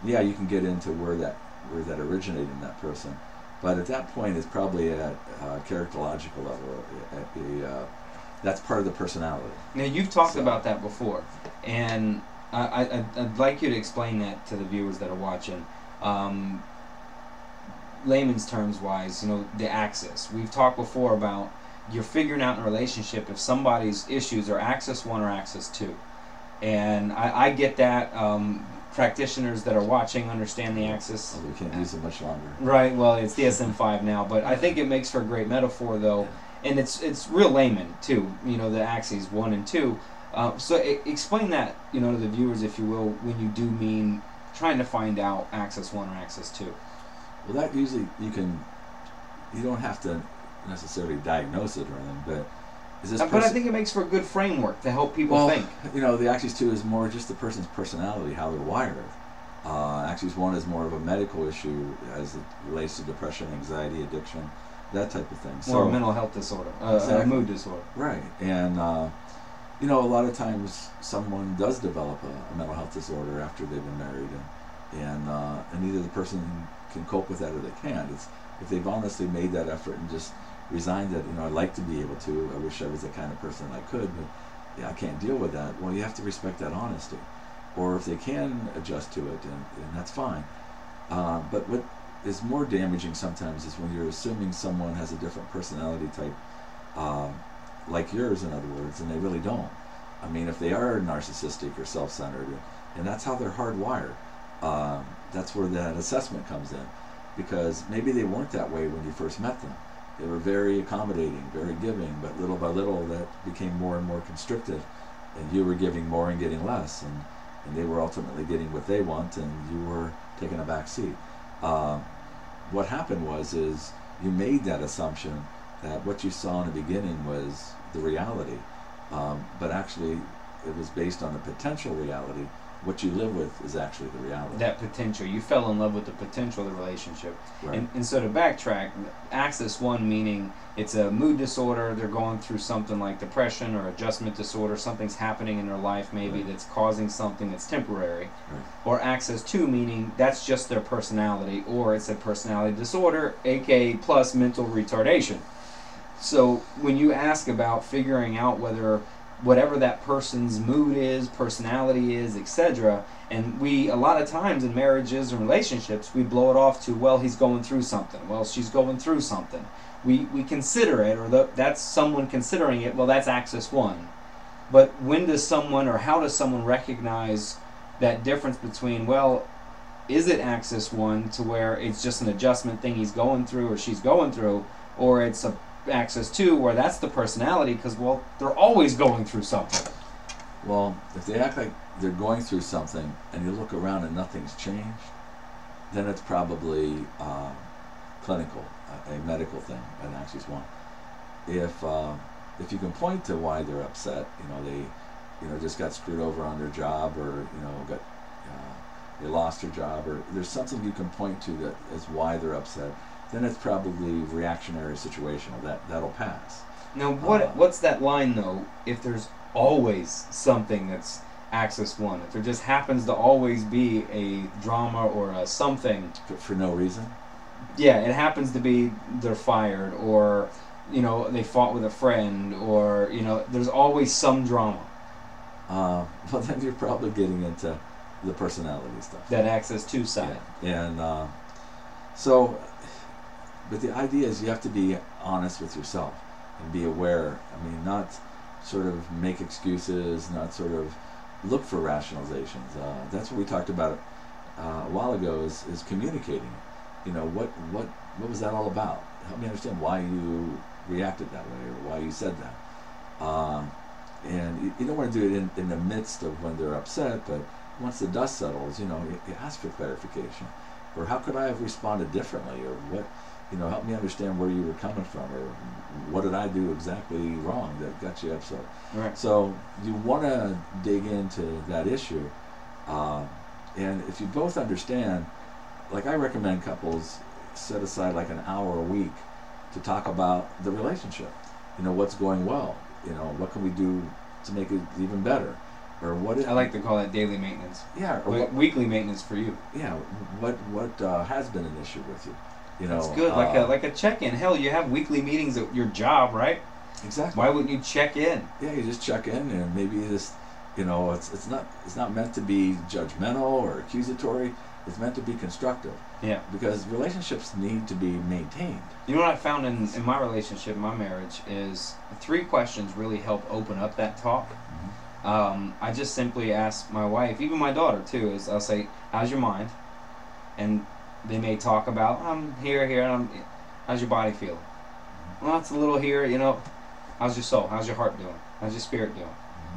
Speaker 2: yeah, you can get into where that originated in that person, but at that point it's probably at a characterological level. That's part of the personality.
Speaker 1: Now, you've talked about that before, and I'd like you to explain that to the viewers that are watching. Layman's terms wise, you know, the axis. We've talked before about you're figuring out in a relationship if somebody's issues are axis 1 or axis 2. And I get that. Practitioners that are watching understand the axis.
Speaker 2: Although we can't use it much longer.
Speaker 1: Right, well, it's DSM-5 now, but I think it makes for a great metaphor, though. And it's real layman, too, you know, the axes 1 and 2. So explain that, you know, to the viewers, if you will, when you do mean trying to find out axis 1 or axis 2.
Speaker 2: Well, that usually you don't have to necessarily diagnose it or anything, but is this
Speaker 1: but I think it makes for a good framework to help people think.
Speaker 2: You know, the axis 2 is more just the person's personality, how they're wired. Axis 1 is more of a medical issue as it relates to depression, anxiety, addiction, that type of thing.
Speaker 1: Or a mental health disorder, exactly. A mood disorder.
Speaker 2: Right, and you know, a lot of times someone does develop a mental health disorder after they've been married, and either the person can cope with that or they can't. It's if they've honestly made that effort and just resigned that, you know, I'd like to be able to, I wish I was the kind of person I could, but yeah, I can't deal with that. Well, you have to respect that honesty. Or if they can adjust to it, and that's fine. But what is more damaging sometimes is when you're assuming someone has a different personality type, like yours, in other words, and they really don't. I mean, if they are narcissistic or self-centered, and that's how they're hardwired, that's where that assessment comes in. Because maybe they weren't that way when you first met them. They were very accommodating, very giving, but little by little that became more and more constricted, and you were giving more and getting less, and they were ultimately getting what they want, and you were taking a back seat. What happened is you made that assumption that what you saw in the beginning was the reality, but actually it was based on the potential reality. What you live with is actually the reality.
Speaker 1: That potential. You fell in love with the potential of the relationship.
Speaker 2: Right.
Speaker 1: And so to backtrack, axis 1 meaning it's a mood disorder, they're going through something like depression or adjustment disorder, something's happening in their life maybe
Speaker 2: right.
Speaker 1: that's causing something that's temporary.
Speaker 2: Right.
Speaker 1: Or axis 2 meaning that's just their personality, or it's a personality disorder, aka plus mental retardation. So when you ask about figuring out whatever that person's mood is, personality is, etc. And we, a lot of times in marriages and relationships, we blow it off to, well, he's going through something. Well, she's going through something. We consider it, or that's someone considering it, well, that's axis 1. But when does someone, or how does someone recognize that difference between, well, is it axis 1 to where it's just an adjustment thing he's going through or she's going through, or it's a axis 2 where that's the personality, because, well, they're always going through something.
Speaker 2: Well, if they act like they're going through something and you look around and nothing's changed, then it's probably clinical, a medical thing, an axis 1. If you can point to why they're upset, they just got screwed over on their job, or they lost their job, or there's something you can point to that is why they're upset, then it's probably reactionary situational. That'll pass.
Speaker 1: Now, what's that line though? If there's always something that's Axis 1. If there just happens to always be a drama or a something.
Speaker 2: For no reason?
Speaker 1: Yeah, it happens to be they're fired, or, you know, they fought with a friend, or, you know, there's always some drama.
Speaker 2: Well, then you're probably getting into the personality stuff.
Speaker 1: That Axis 2 side.
Speaker 2: Yeah. And so, but the idea is you have to be honest with yourself and be aware. I mean, not sort of make excuses, not sort of look for rationalizations. That's what we talked about a while ago, is communicating. You know, what was that all about? Help me understand why you reacted that way, or why you said that. And you don't want to do it in the midst of when they're upset, but once the dust settles, you know, you ask for clarification. Or how could I have responded differently? Or what, you know, help me understand where you were coming from, or what did I do exactly wrong that got you upset?
Speaker 1: Right.
Speaker 2: So you want to dig into that issue. And if you both understand, like I recommend couples set aside like an hour a week to talk about the relationship. You know, what's going well. You know, what can we do to make it even better? Or what?
Speaker 1: I like to call that daily maintenance.
Speaker 2: Yeah. Or
Speaker 1: weekly maintenance for you.
Speaker 2: Yeah. What has been an issue with you? You know.
Speaker 1: That's good. Like a check-in. Hell, you have weekly meetings at your job, right?
Speaker 2: Exactly.
Speaker 1: Why wouldn't you check in?
Speaker 2: Yeah, you just check in, and maybe this, you know, it's not meant to be judgmental or accusatory. It's meant to be constructive.
Speaker 1: Yeah.
Speaker 2: Because relationships need to be maintained.
Speaker 1: You know what I found in my relationship, my marriage, is 3 questions really help open up that talk. I just simply ask my wife, even my daughter too, is I'll say, how's your mind? And they may talk about, I'm here, and how's your body feeling? Well, it's a little here, you know, how's your soul? How's your heart doing? How's your spirit doing?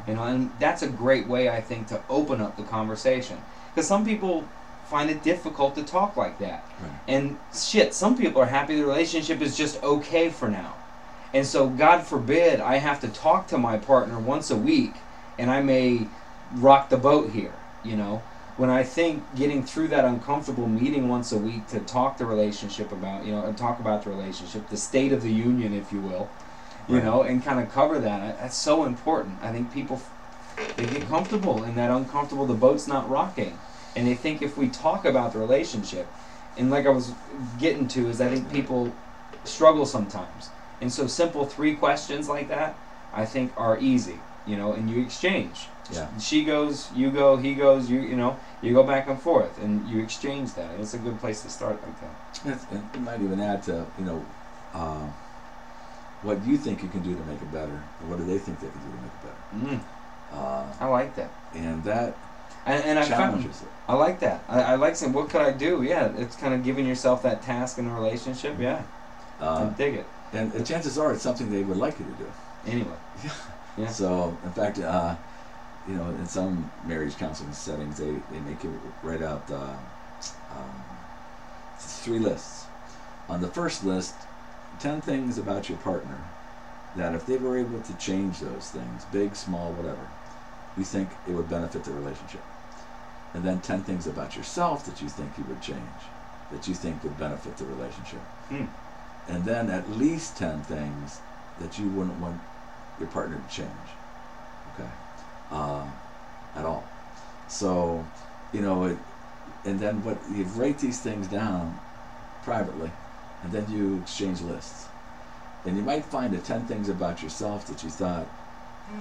Speaker 1: You know, and that's a great way, I think, to open up the conversation. Because some people find it difficult to talk like that.
Speaker 2: Right.
Speaker 1: And shit, some people are happy the relationship is just okay for now. And so, God forbid, I have to talk to my partner once a week, and I may rock the boat here, you know. When I think getting through that uncomfortable meeting once a week to talk the relationship about, you know, and talk about the relationship, the state of the union, if you will, you
Speaker 2: Right.
Speaker 1: know, and kind of cover that, that's so important. I think people, they get comfortable in that uncomfortable, the boat's not rocking. And they think if we talk about the relationship, and like I was getting to, is I think people struggle sometimes. And so simple 3 questions like that, I think are easy, you know, and you exchange.
Speaker 2: Yeah.
Speaker 1: She goes, you go, he goes, you know, you go back and forth, and you exchange that. It's a good place to start like that.
Speaker 2: And you might even add to, you know, what you think you can do to make it better, and what do they think they can do to make it better.
Speaker 1: I like that.
Speaker 2: And that
Speaker 1: and I
Speaker 2: challenges
Speaker 1: found,
Speaker 2: it.
Speaker 1: I like that. I like saying, what could I do? Yeah, it's kind of giving yourself that task in a relationship. Yeah, I dig it.
Speaker 2: And chances are it's something they would like you to do.
Speaker 1: Anyway. Yeah.
Speaker 2: So, in fact, you know, in some marriage counseling settings, they make you write out 3 lists. On the first list, 10 things about your partner that if they were able to change those things, big, small, whatever, you think it would benefit the relationship. And then 10 things about yourself that you think you would change, that you think would benefit the relationship. And then at least 10 things that you wouldn't want your partner to change, okay, at all. So, you know, and then you write these things down privately, and then you exchange lists. And you might find that 10 things about yourself that you thought,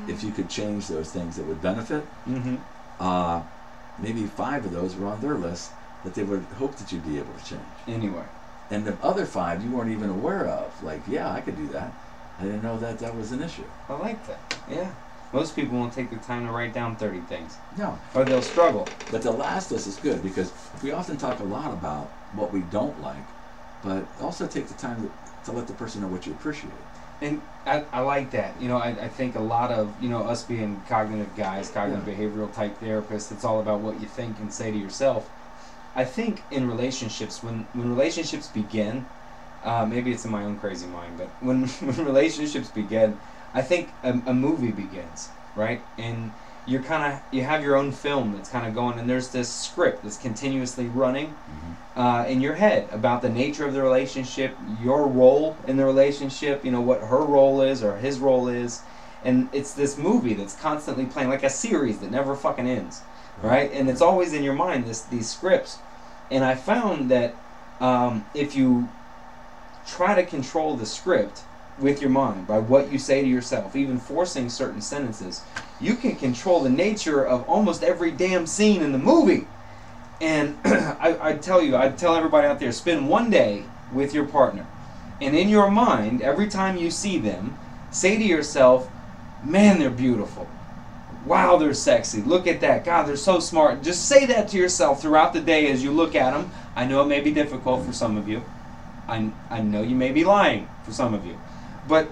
Speaker 2: if you could change those things that would benefit, maybe 5 of those were on their list that they would hope that you'd be able to change.
Speaker 1: Anyway.
Speaker 2: And the other 5 you weren't even aware of. Like, yeah, I could do that. I didn't know that that was an issue.
Speaker 1: I like that. Yeah. Most people won't take the time to write down 30 things.
Speaker 2: No.
Speaker 1: Or they'll struggle.
Speaker 2: But the last list is good because we often talk a lot about what we don't like, but also take the time to let the person know what you appreciate.
Speaker 1: And I like that. You know, I think a lot of, you know, us being cognitive guys, cognitive behavioral type therapists, it's all about what you think and say to yourself. I think in relationships, when relationships begin, maybe it's in my own crazy mind, but when relationships begin, I think a movie begins, right? And you have your own film that's kind of going, and there's this script that's continuously running in your head about the nature of the relationship, your role in the relationship, you know, what her role is or his role is, And it's this movie that's constantly playing, like a series that never fucking ends, right? And it's always in your mind, these scripts. And I found that if you try to control the script with your mind by what you say to yourself, even forcing certain sentences, you can control the nature of almost every damn scene in the movie. And I'd tell everybody out there, spend one day with your partner, and in your mind, every time you see them, say to yourself, man, they're beautiful. Wow, they're sexy. Look at that. God, they're so smart. Just say that to yourself throughout the day as you look at them. I know it may be difficult for some of you. I know you may be lying for some of you. But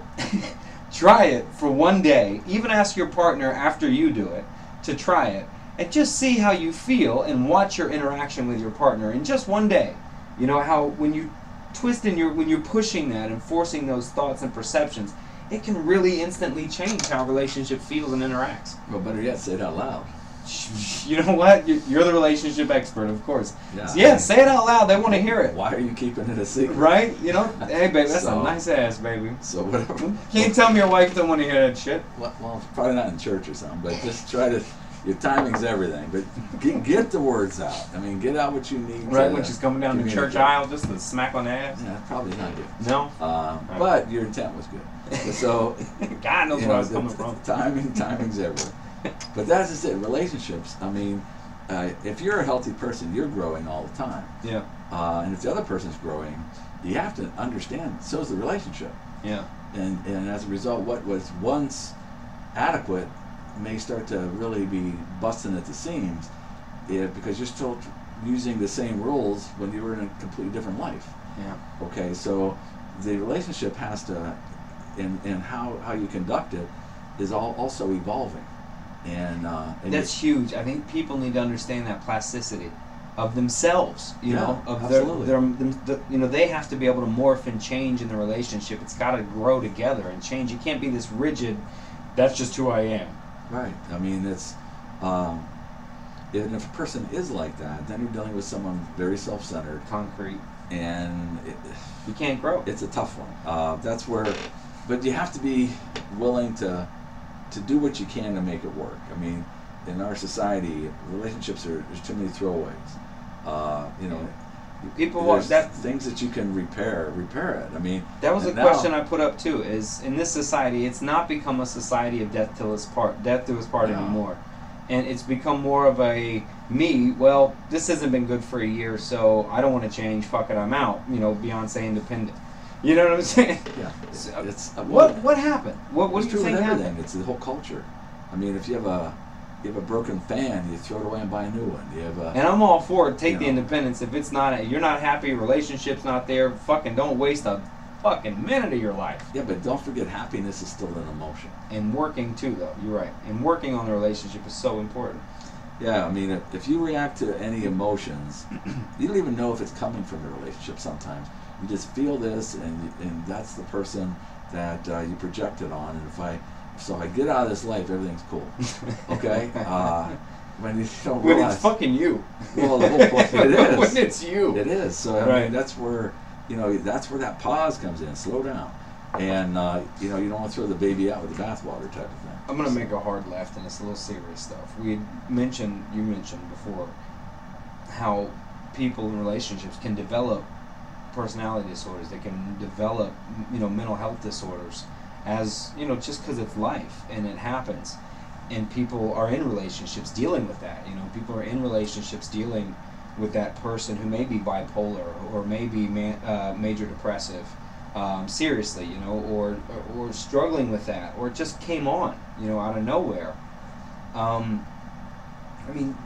Speaker 1: try it for one day. Even ask your partner after you do it to try it. And just see how you feel and watch your interaction with your partner in just one day. You know how when you twist when you're pushing that and forcing those thoughts and perceptions, it can really instantly change how a relationship feels and interacts.
Speaker 2: Well, better yet, say it out loud.
Speaker 1: You know what? You're the relationship expert, of course.
Speaker 2: Yeah.
Speaker 1: Yeah, say it out loud. They want to hear it.
Speaker 2: Why are you keeping it a secret?
Speaker 1: Right? You know? Hey, baby, that's a nice ass, baby.
Speaker 2: So whatever.
Speaker 1: Can't tell me your wife don't want to hear that shit.
Speaker 2: Well, probably not in church or something, but just try to... Your timing's everything, but get the words out. I mean, get out what you need.
Speaker 1: Right, when she's coming down the church aisle, just a smack on the ass.
Speaker 2: Yeah, probably not good.
Speaker 1: No?
Speaker 2: Right. But your intent was good. So
Speaker 1: God knows where I was coming from.
Speaker 2: Timing's everything. But that's just it. Relationships. I mean, if you're a healthy person, you're growing all the time.
Speaker 1: Yeah.
Speaker 2: And if the other person's growing, you have to understand. So is the relationship.
Speaker 1: Yeah.
Speaker 2: And as a result, what was once adequate may start to really be busting at the seams, because you're still using the same rules when you were in a completely different life.
Speaker 1: Yeah.
Speaker 2: Okay, so the relationship has to, and how you conduct it is also evolving, and
Speaker 1: that's huge. I think people need to understand that plasticity of themselves. You know, of
Speaker 2: absolutely.
Speaker 1: you know, they have to be able to morph and change in the relationship. It's got to grow together and change. You can't be this rigid. That's just who I am.
Speaker 2: Right. I mean, it's and if a person is like that, then you're dealing with someone very self-centered,
Speaker 1: concrete,
Speaker 2: and
Speaker 1: you can't grow.
Speaker 2: It's a tough one. That's where, but you have to be willing to do what you can to make it work. I mean, in our society, relationships there's too many throwaways. You know,
Speaker 1: people want that
Speaker 2: things that you can repair it. I mean,
Speaker 1: that was a question I put up too. Is in this society, it's not become a society of death do us part anymore, and it's become more of a me. Well, this hasn't been good for a year, so I don't want to change. Fuck it, I'm out. You know, Beyonce independent. You know what I'm saying?
Speaker 2: Yeah. It's
Speaker 1: what happened? What do you think happened?
Speaker 2: It's the whole culture. I mean, if you have a broken fan, you throw it away and buy a new one.
Speaker 1: And I'm all for it. Take the independence. If it's not, you're not happy, relationship's not there, fucking don't waste a fucking minute of your life.
Speaker 2: Yeah, but don't forget, happiness is still an emotion.
Speaker 1: And working too, though. You're right. And working on the relationship is so important.
Speaker 2: Yeah, I mean, if you react to any emotions, you don't even know if it's coming from the relationship sometimes. You just feel this, and that's the person that you project it on. And if I get out of this life, everything's cool. Okay? When you don't realize...
Speaker 1: When it's fucking you.
Speaker 2: Well, the whole point, it is.
Speaker 1: When it's you.
Speaker 2: It is. So, I mean, that's where, that's where that pause comes in. Slow down. And, you don't want to throw the baby out with the bathwater type of thing.
Speaker 1: I'm going to make a hard left, and it's a little serious stuff. You mentioned before how people in relationships can develop personality disorders. They can develop, mental health disorders. As just because it's life and it happens, and people are in relationships dealing with that. People are in relationships dealing with that person who may be bipolar or may be major depressive, seriously, or struggling with that, or it just came on, out of nowhere. I mean,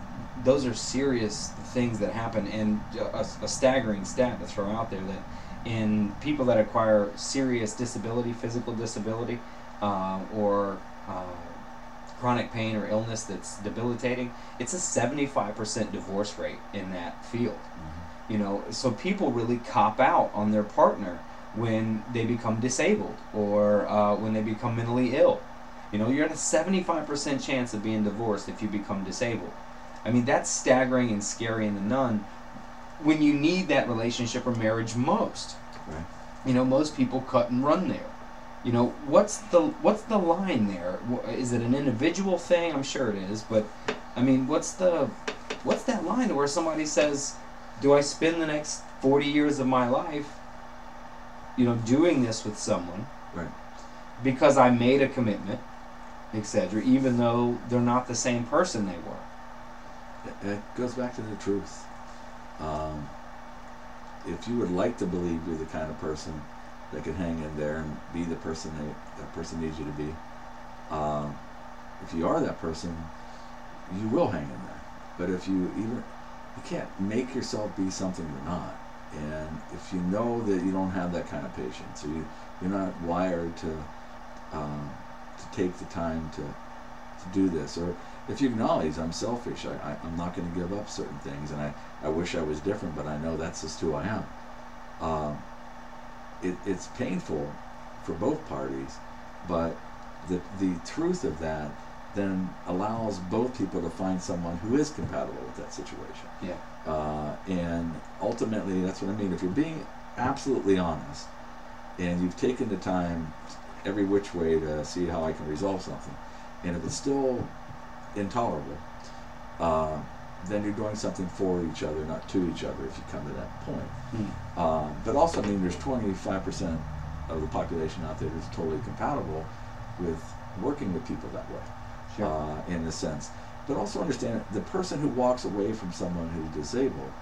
Speaker 1: those are serious things that happen, and a staggering stat to throw out there that in people that acquire serious disability, physical disability, or chronic pain or illness that's debilitating, it's a 75% divorce rate in that field. Mm-hmm. So people really cop out on their partner when they become disabled or when they become mentally ill. You're at a 75% chance of being divorced if you become disabled. I mean, that's staggering and scary in the nun when you need that relationship or marriage most.
Speaker 2: Right.
Speaker 1: Most people cut and run there. You know, what's the line there? Is it an individual thing? I'm sure it is, but I mean, what's that line where somebody says, "Do I spend the next 40 years of my life, you know, doing this with someone,
Speaker 2: Right.
Speaker 1: because I made a commitment, etc., even though they're not the same person they were?"
Speaker 2: It goes back to the truth. If you would like to believe you're the kind of person that can hang in there and be the person that person needs you to be, if you are that person, you will hang in there. But if you can't make yourself be something you're not. And if you know that you don't have that kind of patience, or you're not wired to take the time to do this, or if you acknowledge I'm selfish, I'm not going to give up certain things, and I wish I was different, but I know that's just who I am. It's painful for both parties, but the truth of that then allows both people to find someone who is compatible with that situation.
Speaker 1: Yeah.
Speaker 2: And ultimately, that's what I mean. If you're being absolutely honest, and you've taken the time every which way to see how I can resolve something, and if it's still intolerable, then you're doing something for each other, not to each other, if you come to that point. But also, I mean, there's 25% of the population out there that's totally compatible with working with people that way.
Speaker 1: Sure.
Speaker 2: In a sense. But also understand the person who walks away from someone who's disabled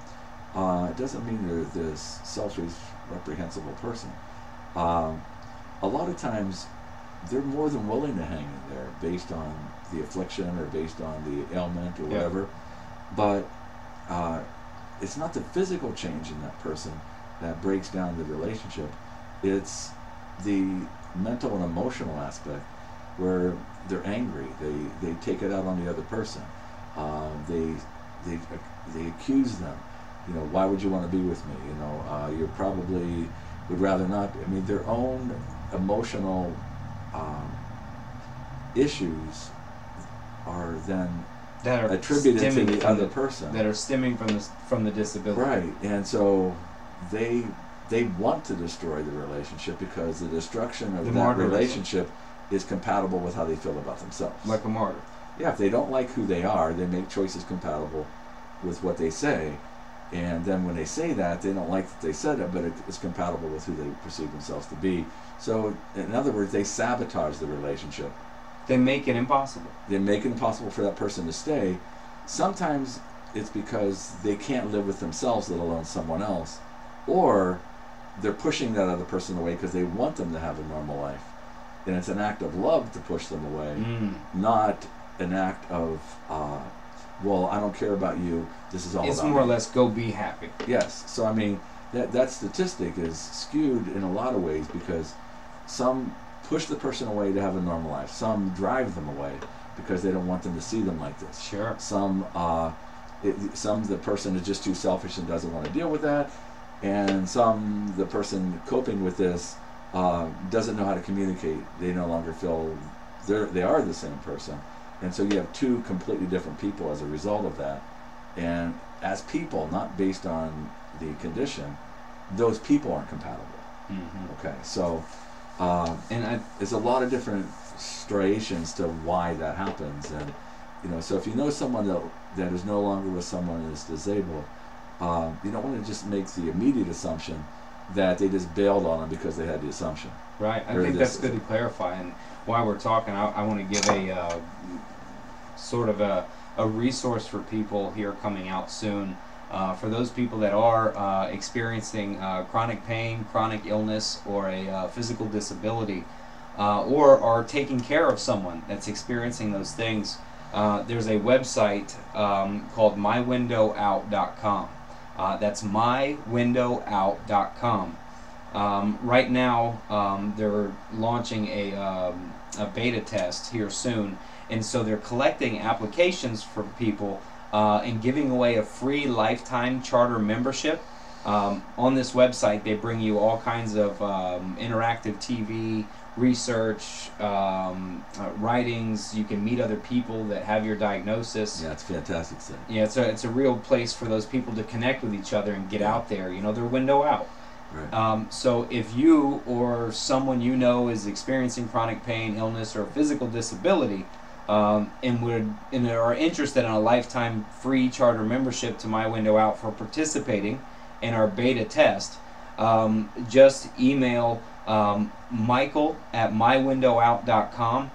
Speaker 2: doesn't mean they're this selfish, reprehensible person. A lot of times they're more than willing to hang in there based on the affliction or based on the ailment or whatever. But it's not the physical change in that person that breaks down the relationship. It's the mental and emotional aspect, where they're angry, they take it out on the other person, they accuse them, you know, why would you want to be with me, you know, you probably would rather not. I mean, their own emotional issues are then
Speaker 1: that are
Speaker 2: attributed to the other person,
Speaker 1: that are stemming from the disability.
Speaker 2: Right, and so they want to destroy the relationship because the destruction of that relationship is compatible with how they feel about themselves.
Speaker 1: Like a martyr.
Speaker 2: Yeah, if they don't like who they are, they make choices compatible with what they say, and then when they say that, they don't like that they said it, but it's compatible with who they perceive themselves to be. So, in other words, they sabotage the relationship.
Speaker 1: They make it impossible.
Speaker 2: They make it impossible for that person to stay. Sometimes it's because they can't live with themselves, let alone someone else, or they're pushing that other person away because they want them to have a normal life. And it's an act of love to push them away, not an act of, well, I don't care about you, this is all about me.
Speaker 1: It's more or less, go be happy.
Speaker 2: Yes. So, I mean, that statistic is skewed in a lot of ways because some push the person away to have a normal life. Some drive them away because they don't want them to see them like this.
Speaker 1: Sure.
Speaker 2: Some the person is just too selfish and doesn't want to deal with that. And some, the person coping with this doesn't know how to communicate. They no longer feel they are the same person. And so you have two completely different people as a result of that. And as people, not based on the condition, those people aren't compatible. Okay, so there's a lot of different striations to why that happens. And you know, so if you know someone that is no longer with someone who is disabled, you don't want to just make the immediate assumption that they just bailed on them because they had the assumption.
Speaker 1: Right. I think that's good to clarify. And while we're talking, I want to give a sort of a resource for people here coming out soon. For those people that are experiencing chronic pain, chronic illness, or a physical disability, or are taking care of someone that's experiencing those things, there's a website called mywindowout.com. That's mywindowout.com. Right now, they're launching a beta test here soon, and so they're collecting applications from people and giving away a free lifetime charter membership. On this website, they bring you all kinds of interactive TV, research, writings. You can meet other people that have your diagnosis.
Speaker 2: Yeah, it's a fantastic thing.
Speaker 1: Yeah, it's a real place for those people to connect with each other and get out there. You know, their window out.
Speaker 2: Right.
Speaker 1: So if you or someone you know is experiencing chronic pain, illness, or physical disability, and are interested in a lifetime free charter membership to My Window Out for participating in our beta test, just email Michael at mywindowout.com.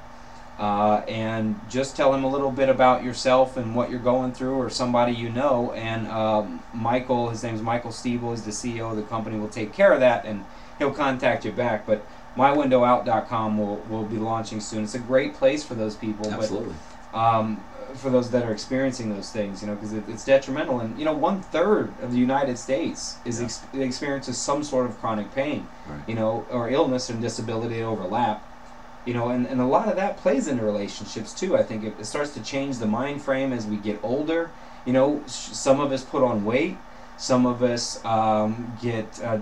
Speaker 1: And just tell him a little bit about yourself and what you're going through, or somebody you know. And Michael, his name's Michael Stiebel, is the CEO of the company, will take care of that, and he'll contact you back. But mywindowout.com will be launching soon. It's a great place for those people.
Speaker 2: Absolutely.
Speaker 1: But for those that are experiencing those things, because it's detrimental. And 1/3 of the United States is experiences some sort of chronic pain,
Speaker 2: Right.
Speaker 1: Or illness and disability that overlap. And a lot of that plays into relationships too. I think it starts to change the mind frame as we get older. Some of us put on weight. Some of us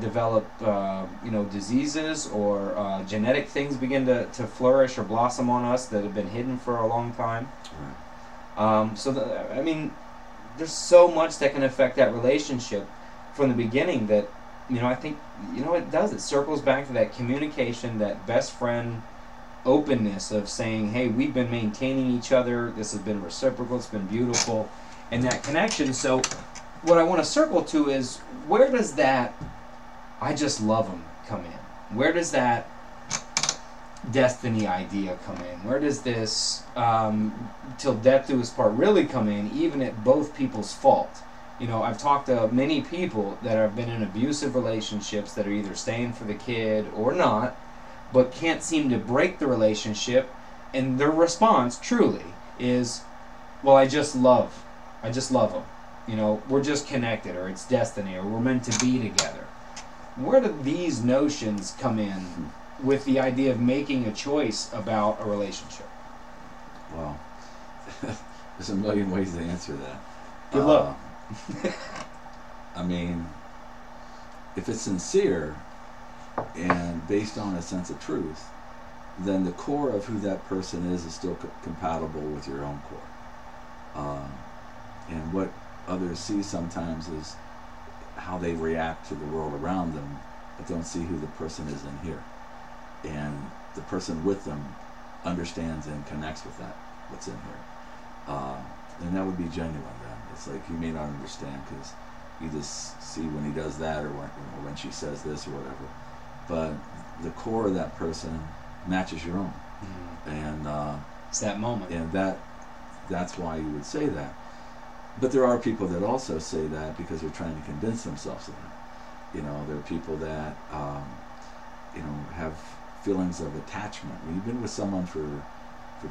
Speaker 1: develop diseases, or genetic things begin to flourish or blossom on us that have been hidden for a long time.
Speaker 2: Right.
Speaker 1: There's so much that can affect that relationship from the beginning that I think it does. It circles back to that communication, that best friend openness of saying, hey, we've been maintaining each other, this has been reciprocal, it's been beautiful, and that connection. So what I want to circle to is, where does that I just love them come in? Where does that destiny idea come in? Where does this till death do us part really come in, even at both people's fault? I've talked to many people that have been in abusive relationships that are either staying for the kid or not, but can't seem to break the relationship, and their response truly is, well, I just love them. We're just connected, or it's destiny, or we're meant to be together. Where do these notions come in with the idea of making a choice about a relationship?
Speaker 2: Well, there's a million ways to answer that.
Speaker 1: Good luck.
Speaker 2: If it's sincere and based on a sense of truth, then the core of who that person is still compatible with your own core. And what others see sometimes is how they react to the world around them, but don't see who the person is in here. And the person with them understands and connects with that, what's in here. And that would be genuine then. It's like you may not understand because you just see when he does that, or when she says this or whatever. But the core of that person matches your own. And
Speaker 1: it's that moment.
Speaker 2: And that's why you would say that. But there are people that also say that because they're trying to convince themselves of that. There are people that have feelings of attachment. When you've been with someone for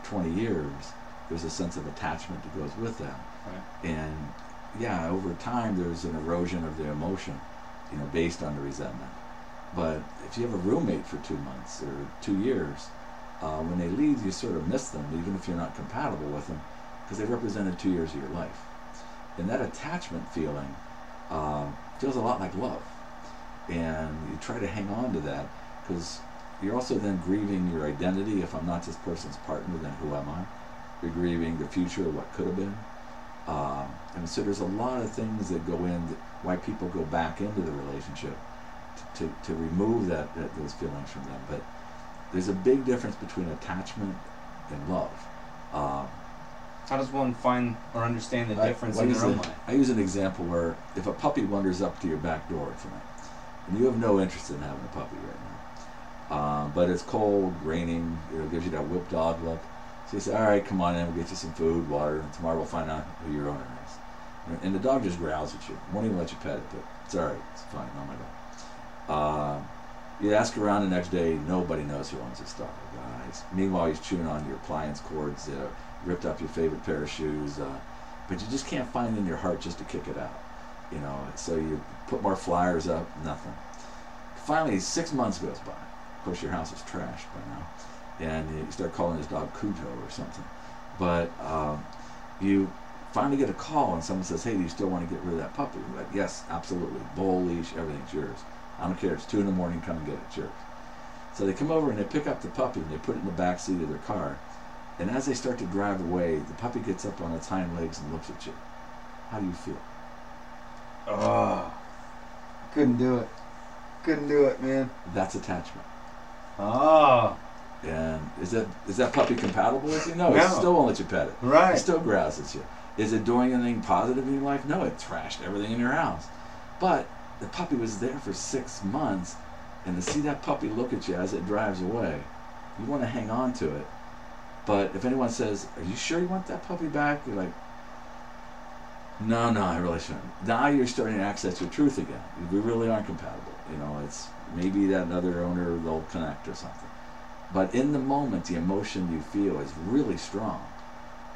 Speaker 2: 20 years, there's a sense of attachment that goes with that.
Speaker 1: Right.
Speaker 2: And over time there's an erosion of the emotion, based on the resentment. But if you have a roommate for 2 months or 2 years, when they leave, you sort of miss them, even if you're not compatible with them, because they represented 2 years of your life. And that attachment feeling feels a lot like love. And you try to hang on to that, because you're also then grieving your identity. If I'm not this person's partner, then who am I? You're grieving the future, what could have been. And so there's a lot of things that go in why people go back into the relationship to remove those feelings from them. But there's a big difference between attachment and love.
Speaker 1: How does one find or understand the difference in their own mind?
Speaker 2: I use an example where if a puppy wanders up to your back door tonight, and you have no interest in having a puppy right now, but it's cold, raining, gives you that whip dog look. So you say, all right, come on in, we'll get you some food, water, and tomorrow we'll find out who your owner is. And the dog just growls at you. Won't even let you pet it, but it's all right, it's fine, not my dog. You ask around the next day, nobody knows who owns this dog. Meanwhile, he's chewing on your appliance cords, ripped up your favorite pair of shoes, but you just can't find in your heart just to kick it out. So you put more flyers up, nothing. Finally, 6 months goes by. Of course, your house is trashed by now. And you start calling this dog Cujo or something. But you finally get a call and someone says, hey, do you still want to get rid of that puppy? You're like, yes, absolutely. Bowl, leash, everything's yours. I don't care. It's 2 a.m, come and get it. It's yours. So they come over and they pick up the puppy and they put it in the back seat of their car. And as they start to drive away, the puppy gets up on its hind legs and looks at you. How do you feel?
Speaker 1: Oh, couldn't do it. Couldn't do it, man.
Speaker 2: That's attachment.
Speaker 1: Oh.
Speaker 2: And is that puppy compatible with you? No,
Speaker 1: No.
Speaker 2: it still won't let you pet it.
Speaker 1: Right.
Speaker 2: It still growls at you. Is it doing anything positive in your life? No, it trashed everything in your house. But the puppy was there for 6 months, and to see that puppy look at you as it drives away, you want to hang on to it. But if anyone says, "Are you sure you want that puppy back?" You're like, "No, I really shouldn't." Now you're starting to access your truth again. We really aren't compatible. You know, it's maybe that another owner, they'll connect or something. But in the moment, the emotion you feel is really strong.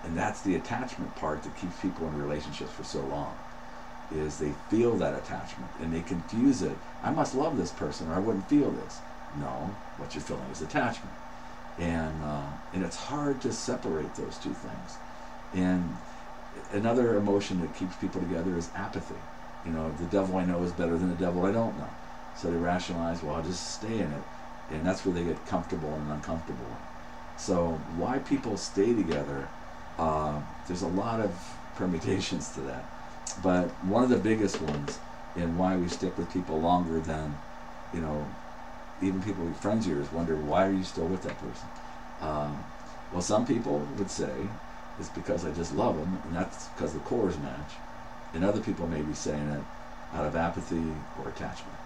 Speaker 2: And that's the attachment part that keeps people in relationships for so long, is they feel that attachment and they confuse it. I must love this person or I wouldn't feel this. No, what you're feeling is attachment. And it's hard to separate those two things. And another emotion that keeps people together is apathy. You know, the devil I know is better than the devil I don't know. So they rationalize, well, I'll just stay in it. And that's where they get comfortable and uncomfortable. So why people stay together, there's a lot of permutations to that. But one of the biggest ones, and why we stick with people longer than, you know, even people with friends of yours wonder, why are you still with that person? Well, some people would say it's because I just love them, and that's because the cores match. And other people may be saying it out of apathy or attachment.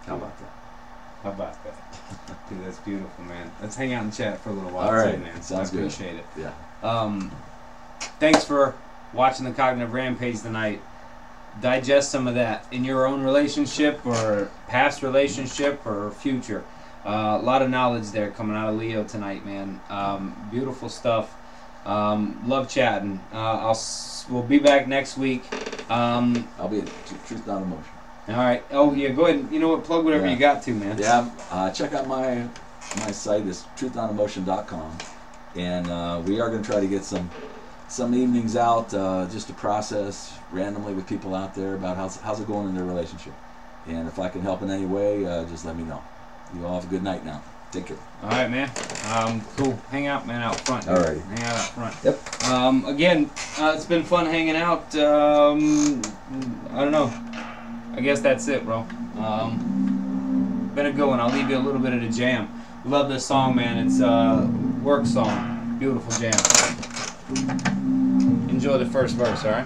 Speaker 2: How about that?
Speaker 1: How about that? Dude, that's beautiful, man. Let's hang out and chat for a little while.
Speaker 2: All right,
Speaker 1: too, man.
Speaker 2: sounds
Speaker 1: I appreciate
Speaker 2: good.
Speaker 1: it.
Speaker 2: Yeah.
Speaker 1: Thanks for watching the Cognitive Rampage tonight. Digest some of that in your own relationship or past relationship or future. A lot of knowledge there coming out of Leo tonight, man. Beautiful stuff. Love chatting. We'll be back next week.
Speaker 2: I'll be at Truth Not Emotion.
Speaker 1: All right. Oh yeah, go ahead. You know what? Plug whatever you got to, man.
Speaker 2: Yeah. Check out my site is truthnotemotion.com, and we are going to try to get some evenings out just to process randomly with people out there about how's it going in their relationship, and if I can help in any way, just let me know. You all have a good night now. Take care.
Speaker 1: All right, man. Cool. Hang out, man, out front.
Speaker 2: All right.
Speaker 1: Hang out front.
Speaker 2: Yep.
Speaker 1: Again, it's been fun hanging out. I don't know. I guess that's it, bro. Been a good one. I'll leave you a little bit of the jam. Love this song, man. It's a work song. Beautiful jam. Enjoy the first verse, all right?